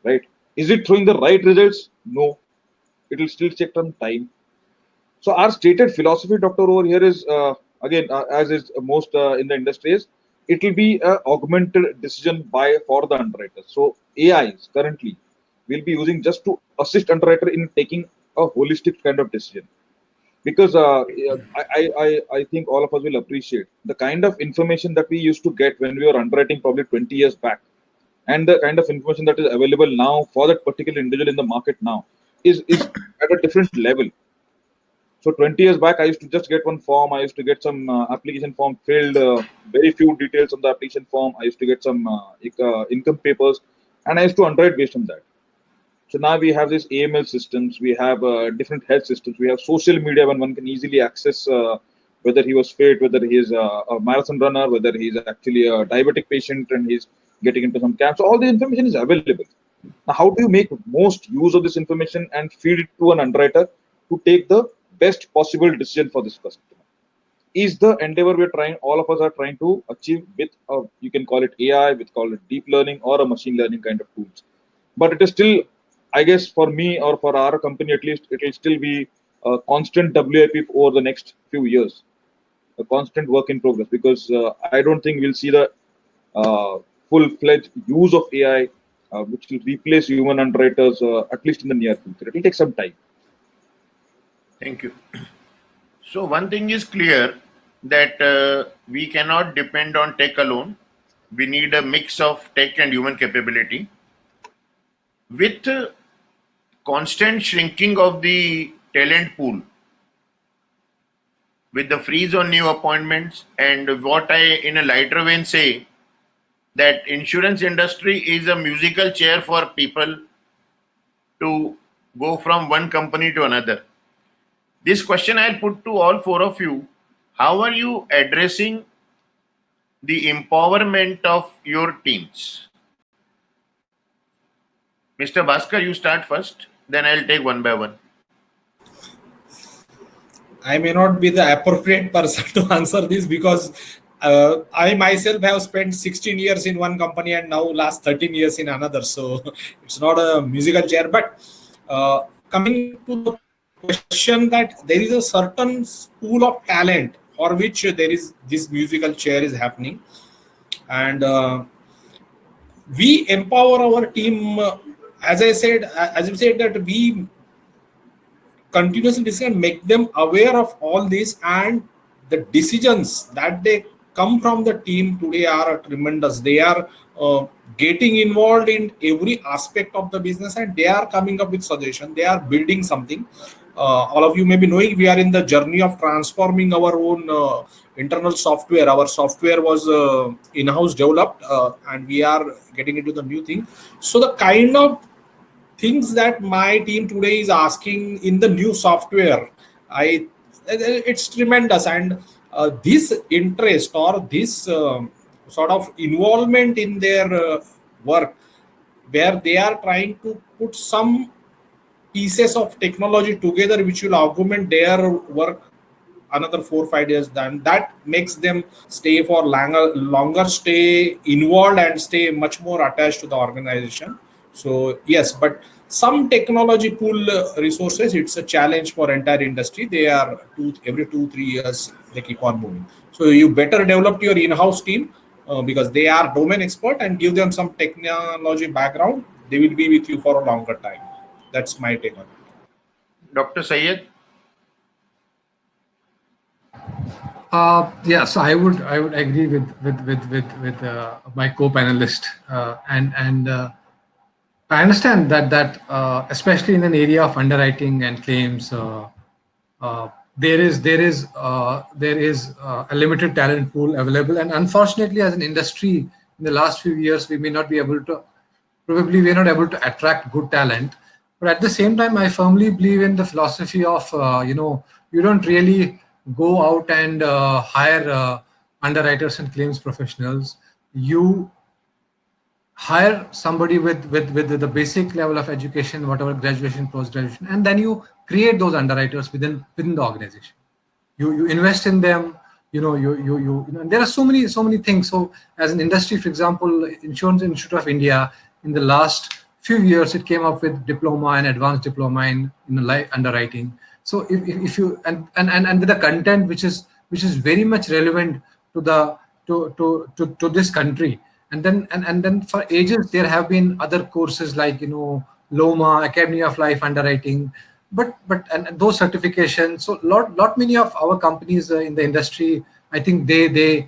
right? Is it throwing the right results? No, it will still take some time. So our stated philosophy, Doctor, over here is again, as is most in the industry, is it will be an augmented decision for the underwriter. So AIs currently will be using just to assist underwriter in taking a holistic kind of decision. Because I think all of us will appreciate the kind of information that we used to get when we were underwriting probably 20 years back, and the kind of information that is available now for that particular individual in the market now is at a different level. So 20 years back, I used to just get one form. I used to get some application form filled, very few details on the application form. I used to get some income papers, and I used to underwrite based on that. So now we have these AML systems, we have different health systems, we have social media when one can easily access whether he was fit, whether he is a marathon runner, whether he is actually a diabetic patient and he's getting into some camp. So all the information is available. Now, how do you make most use of this information and feed it to an underwriter to take the best possible decision for this customer? Is the endeavor we're trying, all of us are trying to achieve with, you can call it AI, we call it deep learning or a machine learning kind of tools. But it is still, I guess for me or for our company at least, it will still be a constant WIP over the next few years, a constant work in progress, because I don't think we'll see the full-fledged use of AI, which will replace human underwriters, at least in the near future. It will take some time. Thank you. So one thing is clear, that we cannot depend on tech alone. We need a mix of tech and human capability. With constant shrinking of the talent pool, with the freeze on new appointments, and what I in a lighter vein say, that insurance industry is a musical chair for people to go from one company to another. This question I'll put to all four of you. How are you addressing the empowerment of your teams? Mr. Bhaskar, you start first, then I'll take one by one. I may not be the appropriate person to answer this because I myself have spent 16 years in one company and now last 13 years in another. So it's not a musical chair. But coming to the question that there is a certain pool of talent for which there is this musical chair is happening. And we empower our team, as you said that we continuously make them aware of all this, and the decisions that they come from the team today are tremendous. They are getting involved in every aspect of the business and they are coming up with suggestions. They are building something. All of you may be knowing we are in the journey of transforming our own internal software. Our software was in-house developed and we are getting into the new thing. So the kind of things that my team today is asking in the new software, it's tremendous. And this interest or this sort of involvement in their work, where they are trying to put some pieces of technology together which will augment their work another 4 or 5 years, then that makes them stay for longer stay involved and stay much more attached to the organization. So yes, but some technology pool resources, it's a challenge for entire industry. They are every 2-3 years they keep on moving. So you better develop your in-house team because they are domain expert, and give them some technology background. They will be with you for a longer time. That's my take on it. Dr. Syed? Yeah, so I would agree with my co-panelist, and I understand that especially in an area of underwriting and claims, there is a limited talent pool available, and unfortunately, as an industry, in the last few years, we may not be able to. Probably, we are not able to attract good talent. But at the same time, I firmly believe in the philosophy of you don't really go out and hire underwriters and claims professionals. You hire somebody with the basic level of education, whatever graduation, post-graduation, and then you create those underwriters within the organization. You invest in them. And there are so many things. So as an industry, for example, Insurance Institute of India, in the last few years, it came up with diploma and advanced diploma in life underwriting. So if you and with the content which is very much relevant to the to this country, and then for ages there have been other courses like LOMA, Academy of Life Underwriting, but those certifications. So lot many of our companies in the industry, I think they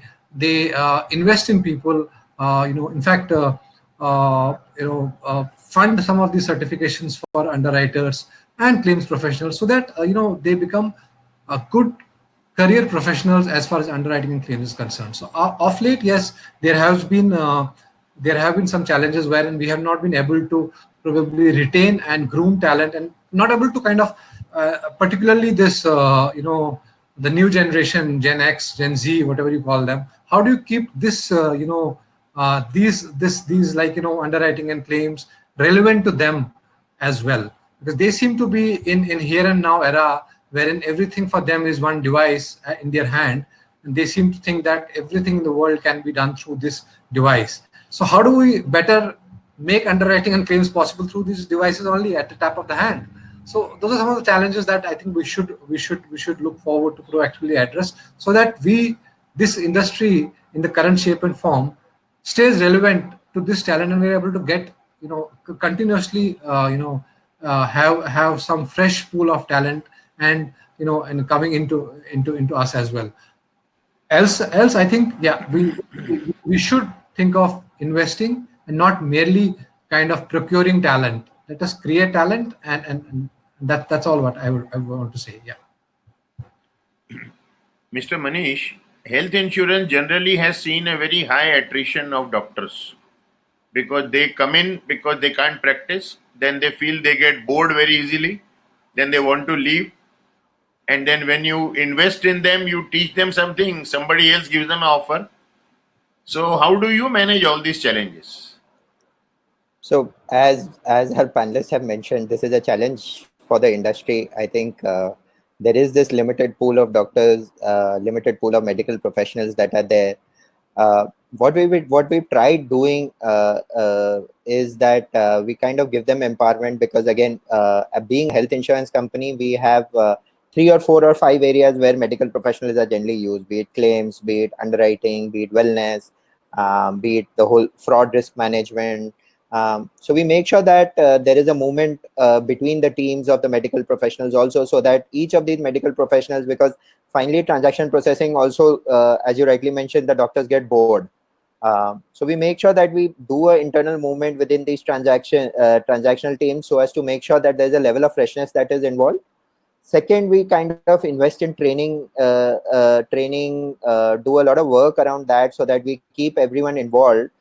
invest in people. In fact, fund some of these certifications for underwriters and claims professionals, so that they become good career professionals as far as underwriting and claims is concerned. So of late, yes, there have been some challenges wherein we have not been able to probably retain and groom talent, and not able to kind of particularly this the new generation, Gen X, Gen Z, whatever you call them. How do you keep this these like underwriting and claims relevant to them as well? Because they seem to be in here and now era, wherein everything for them is one device in their hand, and they seem to think that everything in the world can be done through this device. So how do we better make underwriting and claims possible through these devices only at the tap of the hand? So those are some of the challenges that I think we should look forward to proactively address, so that this industry in the current shape and form stays relevant to this talent, and we're able to get continuously have some fresh pool of talent, and and coming into us as well. Else I think, yeah, we should think of investing and not merely kind of procuring talent. Let us create talent, and that's all what I want to say. Yeah. Mr. Manish, health insurance generally has seen a very high attrition of doctors, because they come in because they can't practice, then they feel they get bored very easily, then they want to leave, and then when you invest in them, you teach them something, somebody else gives them an offer. So how do you manage all these challenges? So as our panelists have mentioned, this is a challenge for the industry. I think there is this limited pool of doctors, limited pool of medical professionals that are there. What we've tried doing is that we kind of give them empowerment, because again, being a health insurance company, we have 3 or 4 or 5 areas where medical professionals are generally used, be it claims, be it underwriting, be it wellness, be it the whole fraud risk management. So we make sure that there is a movement between the teams of the medical professionals also, so that each of these medical professionals, because finally transaction processing also, as you rightly mentioned, the doctors get bored. So we make sure that we do an internal movement within these transactional teams, so as to make sure that there's a level of freshness that is involved. Second, we kind of invest in training, do a lot of work around that, so that we keep everyone involved.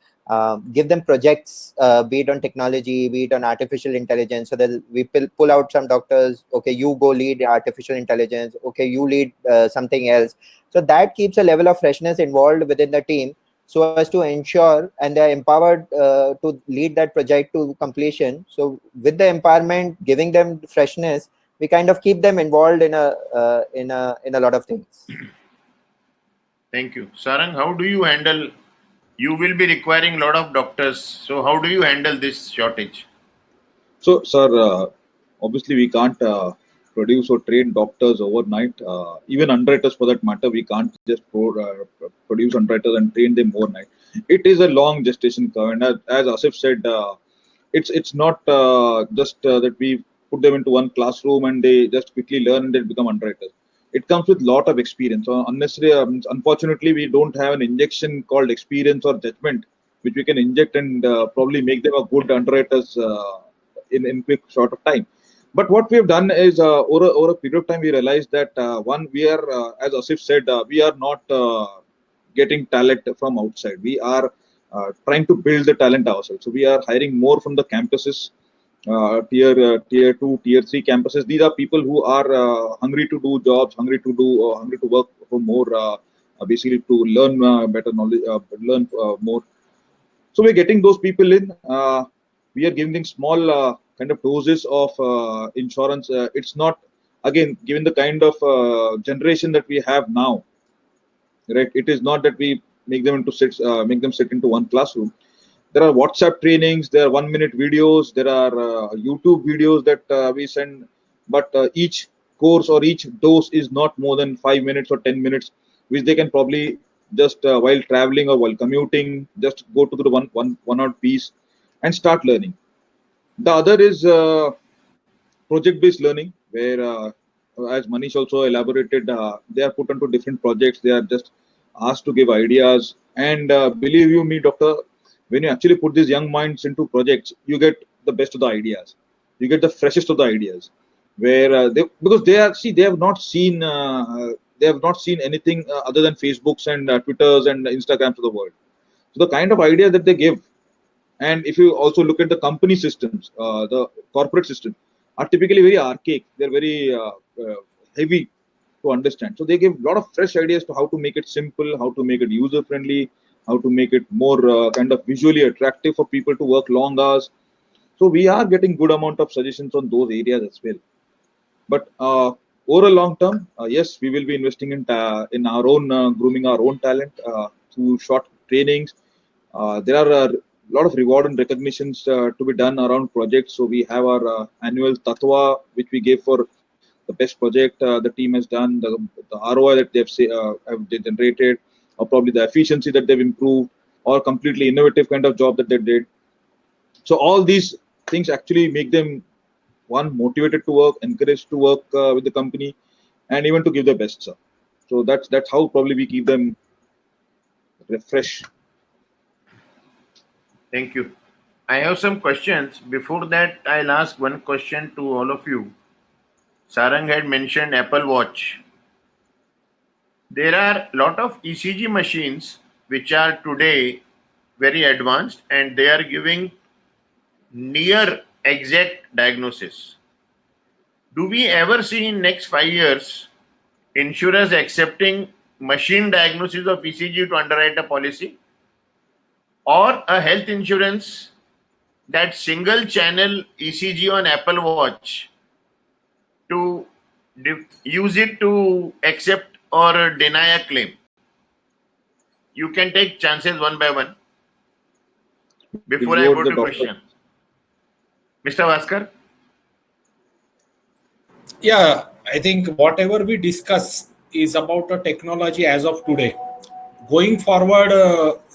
Give them projects, be it on technology, be it on artificial intelligence, so that we pull out some doctors. Okay, you go lead artificial intelligence. Okay, you lead something else. So that keeps a level of freshness involved within the team, so as to ensure, and they are empowered to lead that project to completion. So with the empowerment, giving them freshness, we kind of keep them involved in a lot of things. Thank you. Sarang, how do you handle? You will be requiring a lot of doctors. So how do you handle this shortage? So, sir, obviously we can't produce or train doctors overnight. Even underwriters, for that matter, we can't just produce underwriters and train them overnight. It is a long gestation curve, and as Asif said, it's not just that we put them into one classroom and they just quickly learn and they become underwriters. It comes with lot of experience. So unfortunately, we don't have an injection called experience or judgment, which we can inject and probably make them a good underwriters in quick short of time. But what we have done is over a period of time, we realized that one, we are, as Asif said, we are not getting talent from outside. We are trying to build the talent ourselves. So we are hiring more from the campuses, tier 2, tier 3 campuses. These are people who are hungry to do jobs, hungry to work for more, basically to learn better knowledge, learn more. So we're getting those people in. We are giving them small kind of doses of insurance. It's not, again, given the kind of generation that we have now, right? It is not that we make them sit into one classroom. There are WhatsApp trainings, there are 1-minute videos, there are YouTube videos that we send, but each course or each dose is not more than 5 minutes or 10 minutes, which they can probably just while traveling or while commuting, just go to the one odd piece and start learning. The other is project-based learning, where, as Manish also elaborated, they are put onto different projects. They are just asked to give ideas. And believe you me, doctor, when you actually put these young minds into projects, you get the best of the ideas. You get the freshest of the ideas, where because they have not seen anything other than Facebooks and Twitters and Instagrams of the world. So the kind of idea that they give, and if you also look at the company systems, the corporate system, are typically very archaic. They're very heavy to understand. So they give a lot of fresh ideas to how to make it simple, how to make it user friendly, how to make it more kind of visually attractive for people to work long hours. So we are getting good amount of suggestions on those areas as well. But over a long term, yes, we will be investing in our own grooming our own talent through short trainings. There are a lot of reward and recognitions to be done around projects. So we have our annual Tatwa, which we gave for the best project the team has done, the ROI that have generated, or probably the efficiency that they've improved, or completely innovative kind of job that they did. So all these things actually make them, one, motivated to work, encouraged to work with the company, and even to give their best. Sir. So that's how probably we keep them fresh. Thank you. I have some questions. Before that, I'll ask one question to all of you. Sarang had mentioned Apple Watch. There are a lot of ECG machines which are today very advanced, and they are giving near exact diagnosis. Do we ever see in next 5 years insurers accepting machine diagnosis of ECG to underwrite a policy, or a health insurance that single channel ECG on Apple Watch to use it to accept or deny a claim? You can take chances one by one before I go to question. Mr. Bhaskar? Yeah, I think whatever we discuss is about a technology as of today. Going forward,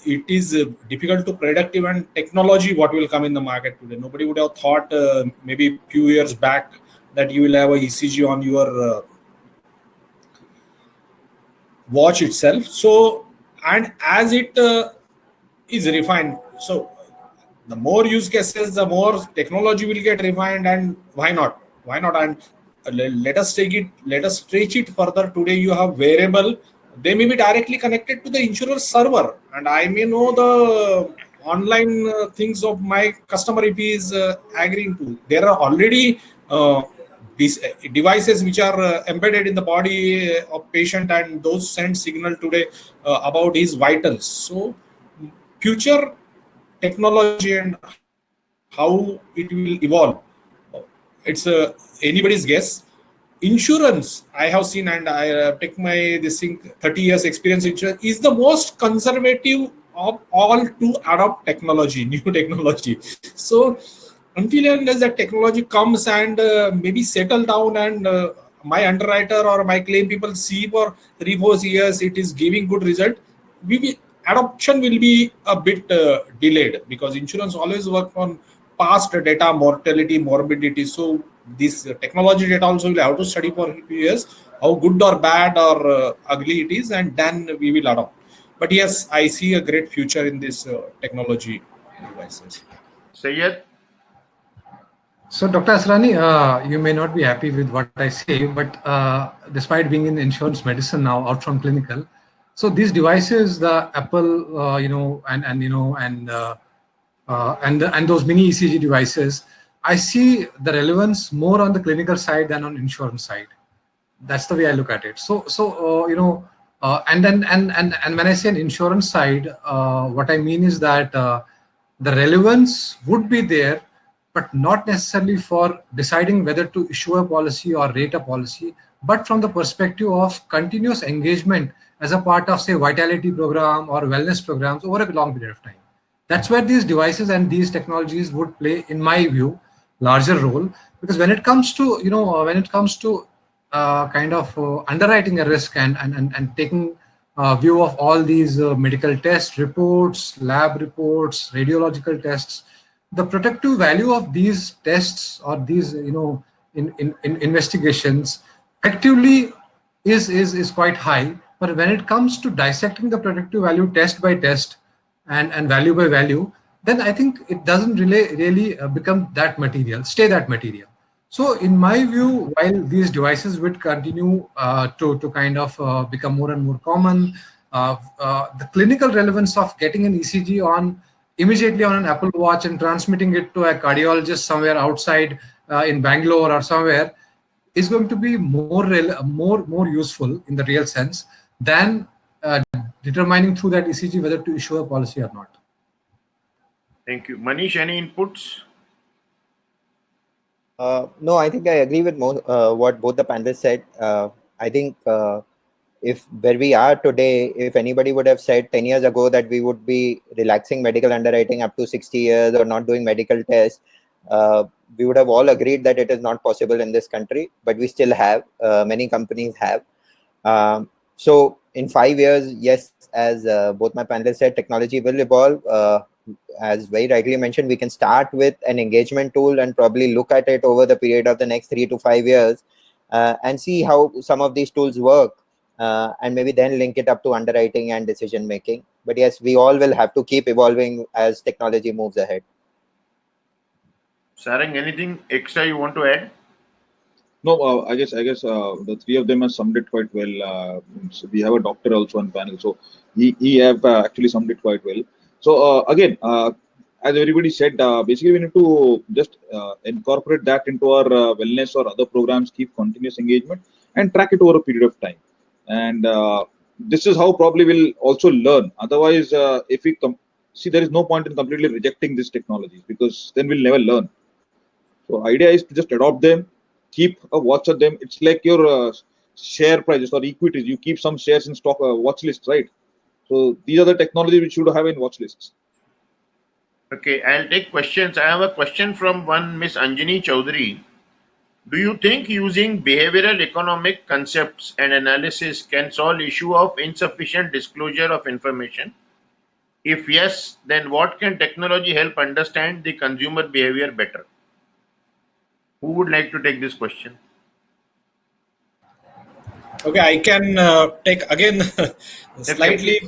it is difficult to predict even technology what will come in the market today. Nobody would have thought maybe a few years back that you will have a ECG on your watch itself. So, and as it is refined, so the more use cases, the more technology will get refined, and why not? And let us stretch it further. Today you have wearable. They may be directly connected to the insurance server, and I may know the online things of my customer if he is agreeing to. There are already these devices which are embedded in the body of patient, and those send signal today about his vitals. So future technology and how it will evolve, it's anybody's guess. Insurance, I have seen, and I take my 30 years experience. Insurance is the most conservative of all to adopt technology, new technology. So until and unless that technology comes and maybe settle down, and my underwriter or my claim people see for 3-4 years it is giving good result, adoption will be a bit delayed, because insurance always work on past data, mortality, morbidity. So this technology data also will have to study for a few years how good or bad or ugly it is, and then we will adopt. But yes, I see a great future in this technology devices. Syed? So, Dr. Asrani, you may not be happy with what I say, but despite being in insurance medicine now, out from clinical, so these devices, the Apple, and those mini ECG devices, I see the relevance more on the clinical side than on insurance side. That's the way I look at it. And when I say an insurance side, what I mean is that the relevance would be there, but not necessarily for deciding whether to issue a policy or rate a policy, but from the perspective of continuous engagement as a part of, say, vitality program or wellness programs over a long period of time. That's where these devices and these technologies would play, in my view, larger role. Because when it comes to, underwriting a risk and taking view of all these medical test reports, lab reports, radiological tests, the protective value of these tests or these investigations actively is quite high. But when it comes to dissecting the protective value test by test and value by value, then I think it doesn't really become that material, stay that material. So in my view, while these devices would continue to kind of become more and more common, the clinical relevance of getting an ECG on immediately on an Apple Watch and transmitting it to a cardiologist somewhere outside in Bangalore or somewhere is going to be more useful in the real sense than determining through that ECG whether to issue a policy or not. Thank you. Manish, any inputs? No, I think I agree with what both the panelists said. I think if where we are today, if anybody would have said 10 years ago that we would be relaxing medical underwriting up to 60 years or not doing medical tests, we would have all agreed that it is not possible in this country, but we still have, many companies have. So in 5 years, yes, as both my panelists said, technology will evolve. As very rightly mentioned, we can start with an engagement tool and probably look at it over the period of the next 3 to 5 years and see how some of these tools work, and maybe then link it up to underwriting and decision making. But yes, we all will have to keep evolving as technology moves ahead. Sarang, anything extra you want to add? No, I guess the three of them have summed it quite well. So we have a doctor also on panel, so he have actually summed it quite well. So again, as everybody said, basically we need to just incorporate that into our wellness or other programs, keep continuous engagement and track it over a period of time. And this is how probably we'll also learn. Otherwise, if we see, there is no point in completely rejecting these technologies, because then we'll never learn. So idea is to just adopt them, keep a watch on them. It's like your share prices or equities. You keep some shares in stock watch lists, right? So these are the technologies which you should have in watch lists. Okay, I'll take questions. I have a question from one Miss Anjani Chaudhary. Do you think using behavioral economic concepts and analysis can solve issue of insufficient disclosure of information? If yes, then what can technology help understand the consumer behavior better? Who would like to take this question? Okay, I can take again slightly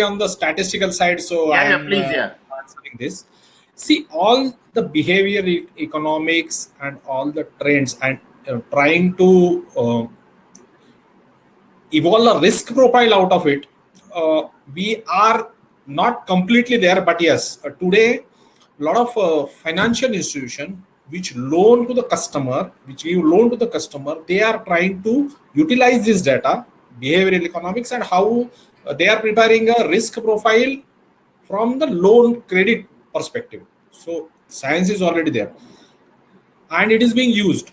on the statistical side. So Please. Answering this. See, all the behavior economics and all the trends and trying to evolve a risk profile out of it. We are not completely there, but yes, today a lot of financial institution which give loan to the customer, they are trying to utilize this data, behavioral economics, and how they are preparing a risk profile from the loan credit perspective. So science is already there and it is being used.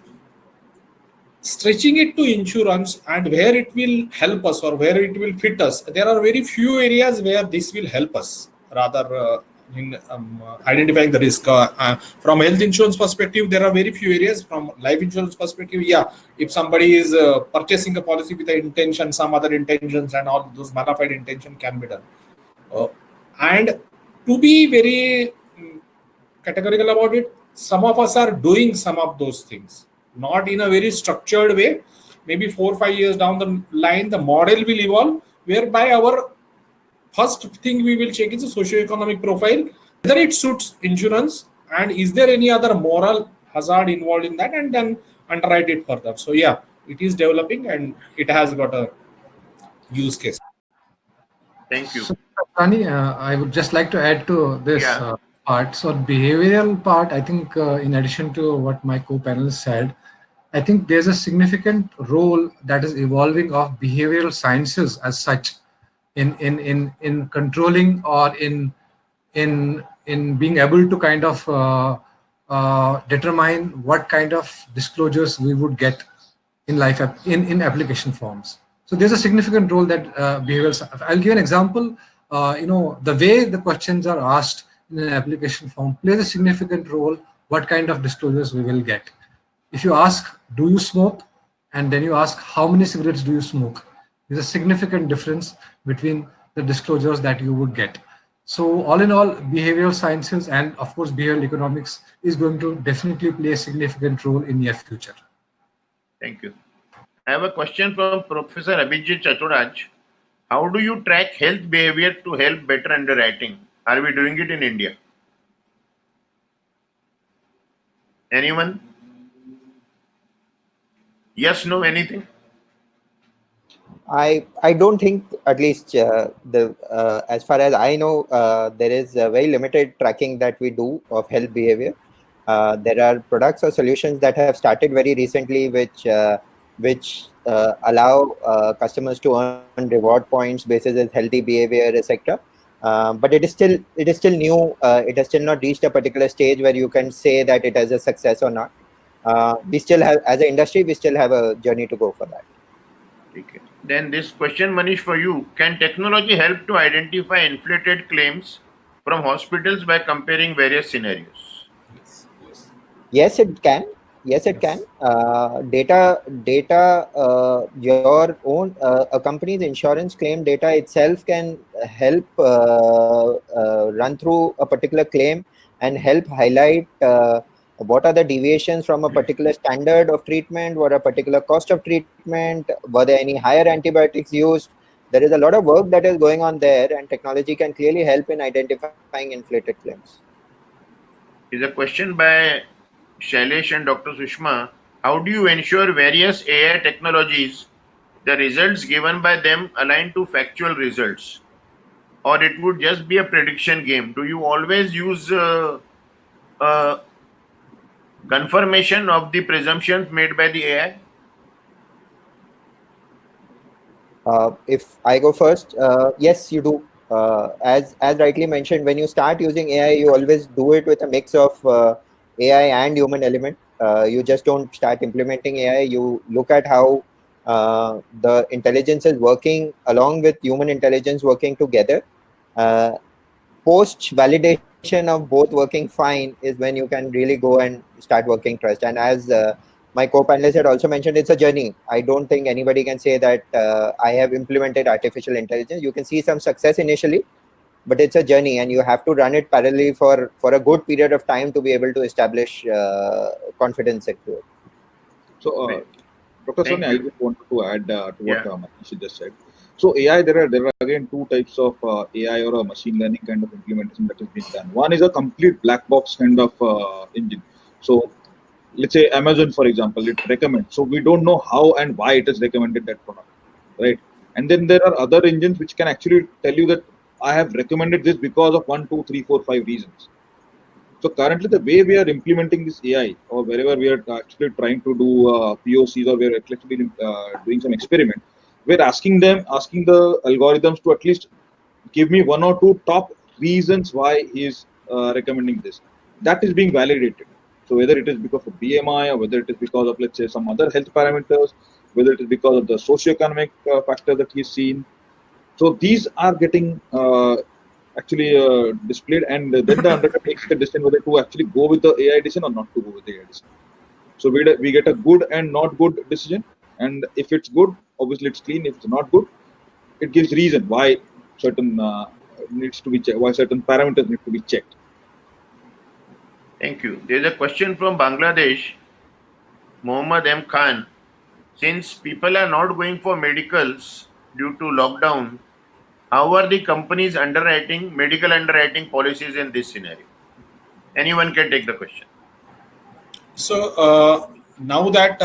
Stretching it to insurance and where it will help us or where it will fit us, there are very few areas where this will help us rather in identifying the risk. From health insurance perspective, there are very few areas. From life insurance perspective, yeah, if somebody is purchasing a policy with the intention, some other intentions and all those bona fide intention can be done. And to be very categorical about it, some of us are doing some of those things, not in a very structured way. Maybe 4 or 5 years down the line, the model will evolve, whereby our first thing we will check is the socio-economic profile, whether it suits insurance and is there any other moral hazard involved in that, and then underwrite it further. So yeah, it is developing and it has got a use case. Thank you. So, Tani, I would just like to add to this Yeah. part. So, behavioral part, I think, in addition to what my co-panelists said, I think there's a significant role that is evolving of behavioral sciences as such in controlling or in being able to kind of determine what kind of disclosures we would get in life in application forms. So there's a significant role that behavioral. I'll give an example. The way the questions are asked in an application form plays a significant role. What kind of disclosures we will get? If you ask, "Do you smoke?" and then you ask, "How many cigarettes do you smoke?" There's a significant difference between the disclosures that you would get. So all in all, behavioral sciences and of course behavioral economics is going to definitely play a significant role in near future. Thank you. I have a question from Professor Abhijit Chaturaj. How do you track health behavior to help better underwriting? Are we doing it in India? Anyone? Yes, no, anything? I don't think, at least as far as I know, there is a very limited tracking that we do of health behavior. There are products or solutions that have started very recently, which allow customers to earn reward points basis as healthy behavior, etc. But it is still new. It has still not reached a particular stage where you can say that it has a success or not. We still have, as an industry, we still have a journey to go for that. Okay. Then this question, Manish, for you. Can technology help to identify inflated claims from hospitals by comparing various scenarios? Yes, it can. Yes, it can. Data. Your own a company's insurance claim data itself can help run through a particular claim and help highlight what are the deviations from a particular standard of treatment, what are particular cost of treatment, were there any higher antibiotics used. There is a lot of work that is going on there, and technology can clearly help in identifying inflated claims. Is a question by Shailesh and Dr. Sushma. How do you ensure various AI technologies, the results given by them align to factual results? Or it would just be a prediction game? Do you always use confirmation of the presumptions made by the AI? If I go first, yes, you do. As rightly mentioned, when you start using AI, you always do it with a mix of AI and human element. You just don't start implementing AI. You look at how the intelligence is working along with human intelligence working together. Post validation of both working fine is when you can really go and start working trust. And as my co-panelist had also mentioned, it's a journey. I don't think anybody can say that I have implemented artificial intelligence. You can see some success initially, but it's a journey, and you have to run it parallelly for a good period of time to be able to establish confidence into it. So, Dr. Soni, I just wanted to add to what Manish just said. So AI, there are again two types of AI or a machine learning kind of implementation that is being done. One is a complete black box kind of engine. So let's say Amazon, for example, it recommends. So we don't know how and why it has recommended that product, right? And then there are other engines which can actually tell you that I have recommended this because of 1, 2, 3, 4, 5 reasons. So currently, the way we are implementing this AI, or wherever we are actually trying to do POCs, or we are actually doing some experiment, we're asking the algorithms to at least give me 1 or 2 top reasons why he is recommending this. That is being validated. So whether it is because of BMI or whether it is because of, let's say, some other health parameters, whether it is because of the socioeconomic factor that he's seen. So these are getting actually displayed, and then the underwriter takes the decision whether to actually go with the AI decision or not to go with the AI decision. So we get a good and not good decision, and if it's good, obviously it's clean. If it's not good, it gives reason why certain needs to be checked, why certain parameters need to be checked. Thank you. There's a question from Bangladesh, Mohammad M. Khan. Since people are not going for medicals due to lockdown, how are the companies underwriting, medical underwriting policies in this scenario? Anyone can take the question. So now that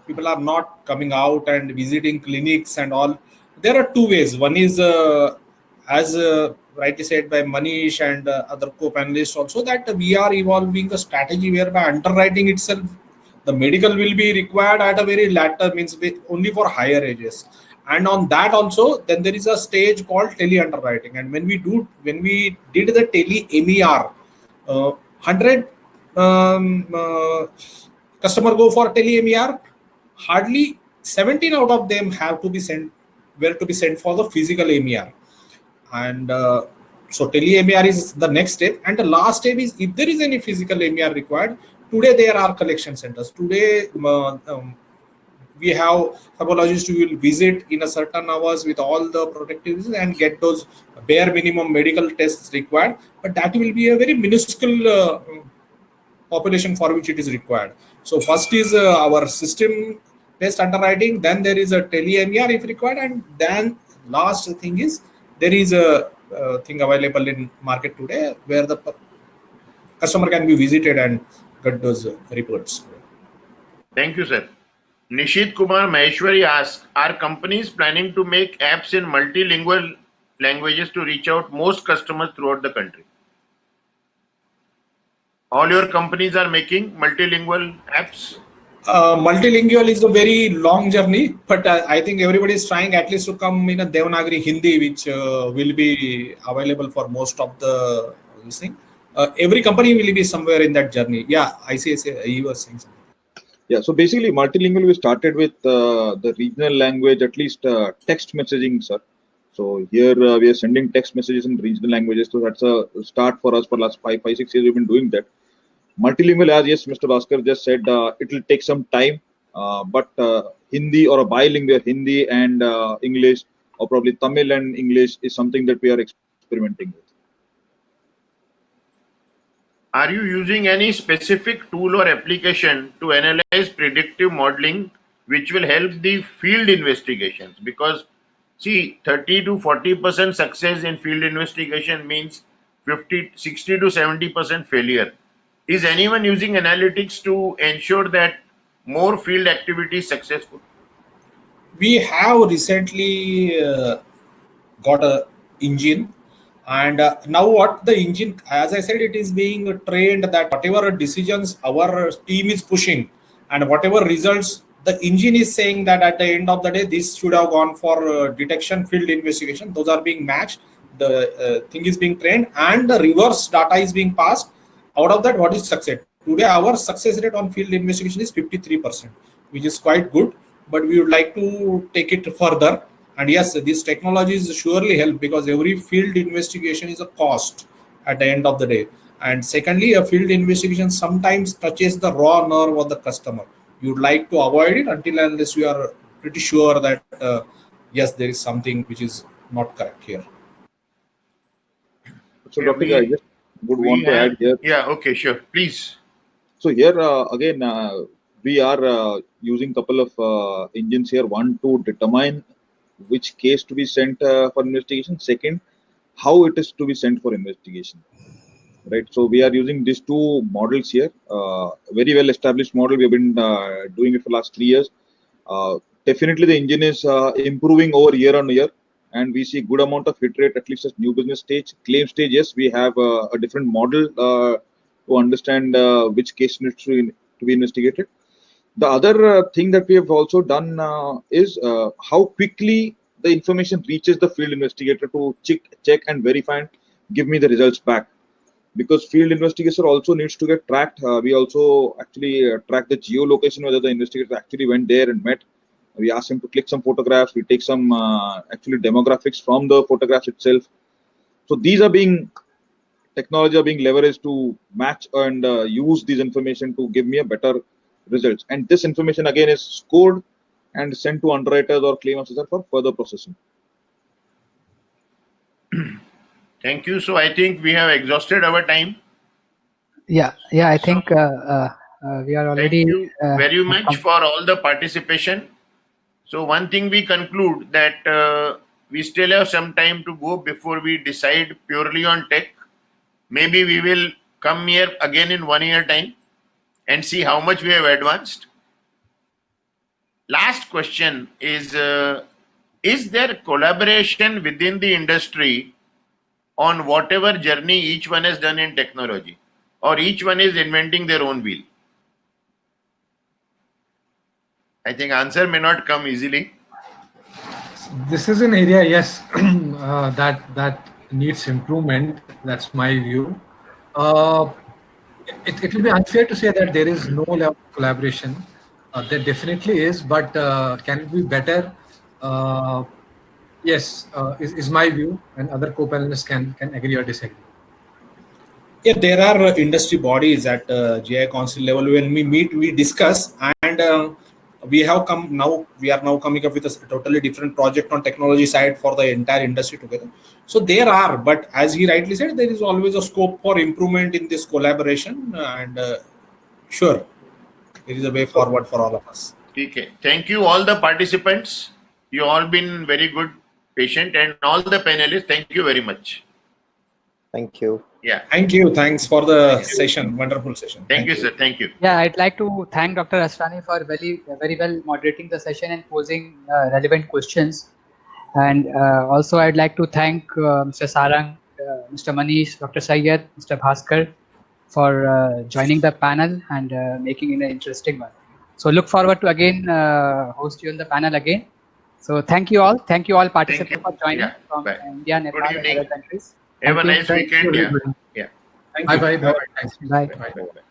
people are not coming out and visiting clinics and all, there are two ways. One is, as rightly said by Manish and other co-panelists also, that we are evolving a strategy whereby underwriting itself, the medical will be required at a very later, means only for higher ages. And on that also, then there is a stage called tele underwriting. And when we did the tele MER, 100 customer go for tele MER, hardly 17 out of them were to be sent for the physical MER. And so tele MER is the next step, and the last step is, if there is any physical MER required, today there are collection centers. Today we have pathologists who will visit in a certain hours with all the protectives and get those bare minimum medical tests required, but that will be a very minuscule population for which it is required. So first is our system based underwriting, then there is a tele MER if required, and then last thing is there is a thing available in market today where the customer can be visited and get those reports. Thank you, sir. Nishit Kumar Maheshwari asks, are companies planning to make apps in multilingual languages to reach out most customers throughout the country? All your companies are making multilingual apps? Multilingual is a very long journey, but I think everybody is trying at least to come in a Devanagari Hindi, which will be available for most of the thing. Every company will be somewhere in that journey. Yeah, I see. You were saying something. Yeah, so basically multilingual, we started with the regional language, at least text messaging, sir. So here we are sending text messages in regional languages. So that's a start for us for last 5, 6 years. We've been doing that. Multilingual, as yes, Mr. Bhaskar just said, it will take some time, but Hindi or a bilingual Hindi and English, or probably Tamil and English, is something that we are experimenting with. Are you using any specific tool or application to analyze predictive modeling which will help the field investigations? Because see, 30 to 40% success in field investigation means 60 to 70% failure. Is anyone using analytics to ensure that more field activity is successful? We have recently got a engine, and now what the engine, as I said, it is being trained that whatever decisions our team is pushing and whatever results the engine is saying, that at the end of the day this should have gone for detection, field investigation, those are being matched, the thing is being trained, and the reverse data is being passed. Out of that, what is success? Today our success rate on field investigation is 53%, which is quite good, but we would like to take it further. And yes, these technologies surely help, because every field investigation is a cost at the end of the day. And secondly, a field investigation sometimes touches the raw nerve of the customer. You'd like to avoid it until unless you are pretty sure that yes, there is something which is not correct here. So, Dr. I just would want to add here. Yeah, okay, sure, please. So here again, we are using couple of engines here. One, to determine which case to be sent for investigation. Second, how it is to be sent for investigation. Right. So we are using these two models here. Very well established model. We have been doing it for last 3 years. Definitely, the engine is improving over year on year, and we see good amount of hit rate, at least at new business stage. Claim stage, yes, we have a different model to understand which case needs to be investigated. The other thing that we have also done is how quickly the information reaches the field investigator to check and verify give me the results back. Because field investigator also needs to get tracked. We also actually track the geolocation, whether the investigator actually went there and met. We ask him to click some photographs. We take some actually demographics from the photographs itself. So these are being technology are being leveraged to match and use this information to give me a better results. And this information again is scored and sent to underwriters or claim assessor for further processing. Thank you. So I think we have exhausted our time. Yeah, I think we are already. Thank you very much for all the participation. So one thing we conclude that we still have some time to go before we decide purely on tech. Maybe we will come here again in 1 year time and see how much we have advanced. Last question is there collaboration within the industry on whatever journey each one has done in technology, or each one is inventing their own wheel? I think answer may not come easily. This is an area, yes, that needs improvement. That's my view. It will be unfair to say that there is no level of collaboration. There definitely is, but can it be better? Yes, is my view, and other co-panelists can agree or disagree. Yeah, there are industry bodies at GI Council level. When we meet, we discuss, and we are now coming up with a totally different project on technology side for the entire industry together. So there are, but as he rightly said, there is always a scope for improvement in this collaboration, and sure, there is a way forward for all of us. Okay. Thank you all the participants. You all been very good, patient, and all the panelists. Thank you very much. Thank you. Yeah. Thank you. Thanks for the session. Wonderful session. Thank you, sir. Thank you. Yeah, I'd like to thank Dr. Asrani for very well moderating the session and posing relevant questions. And also, I'd like to thank Mr. Sarang, Mr. Manish, Dr. Syed, Mr. Bhaskar for joining the panel and making it an interesting one. So look forward to again host you on the panel again. So thank you all. Thank you all participants for joining from Bye. India, Nepal, and evening. other countries. Have a Thank you. nice weekend. Yeah. Thank you. Bye. Bye. Bye.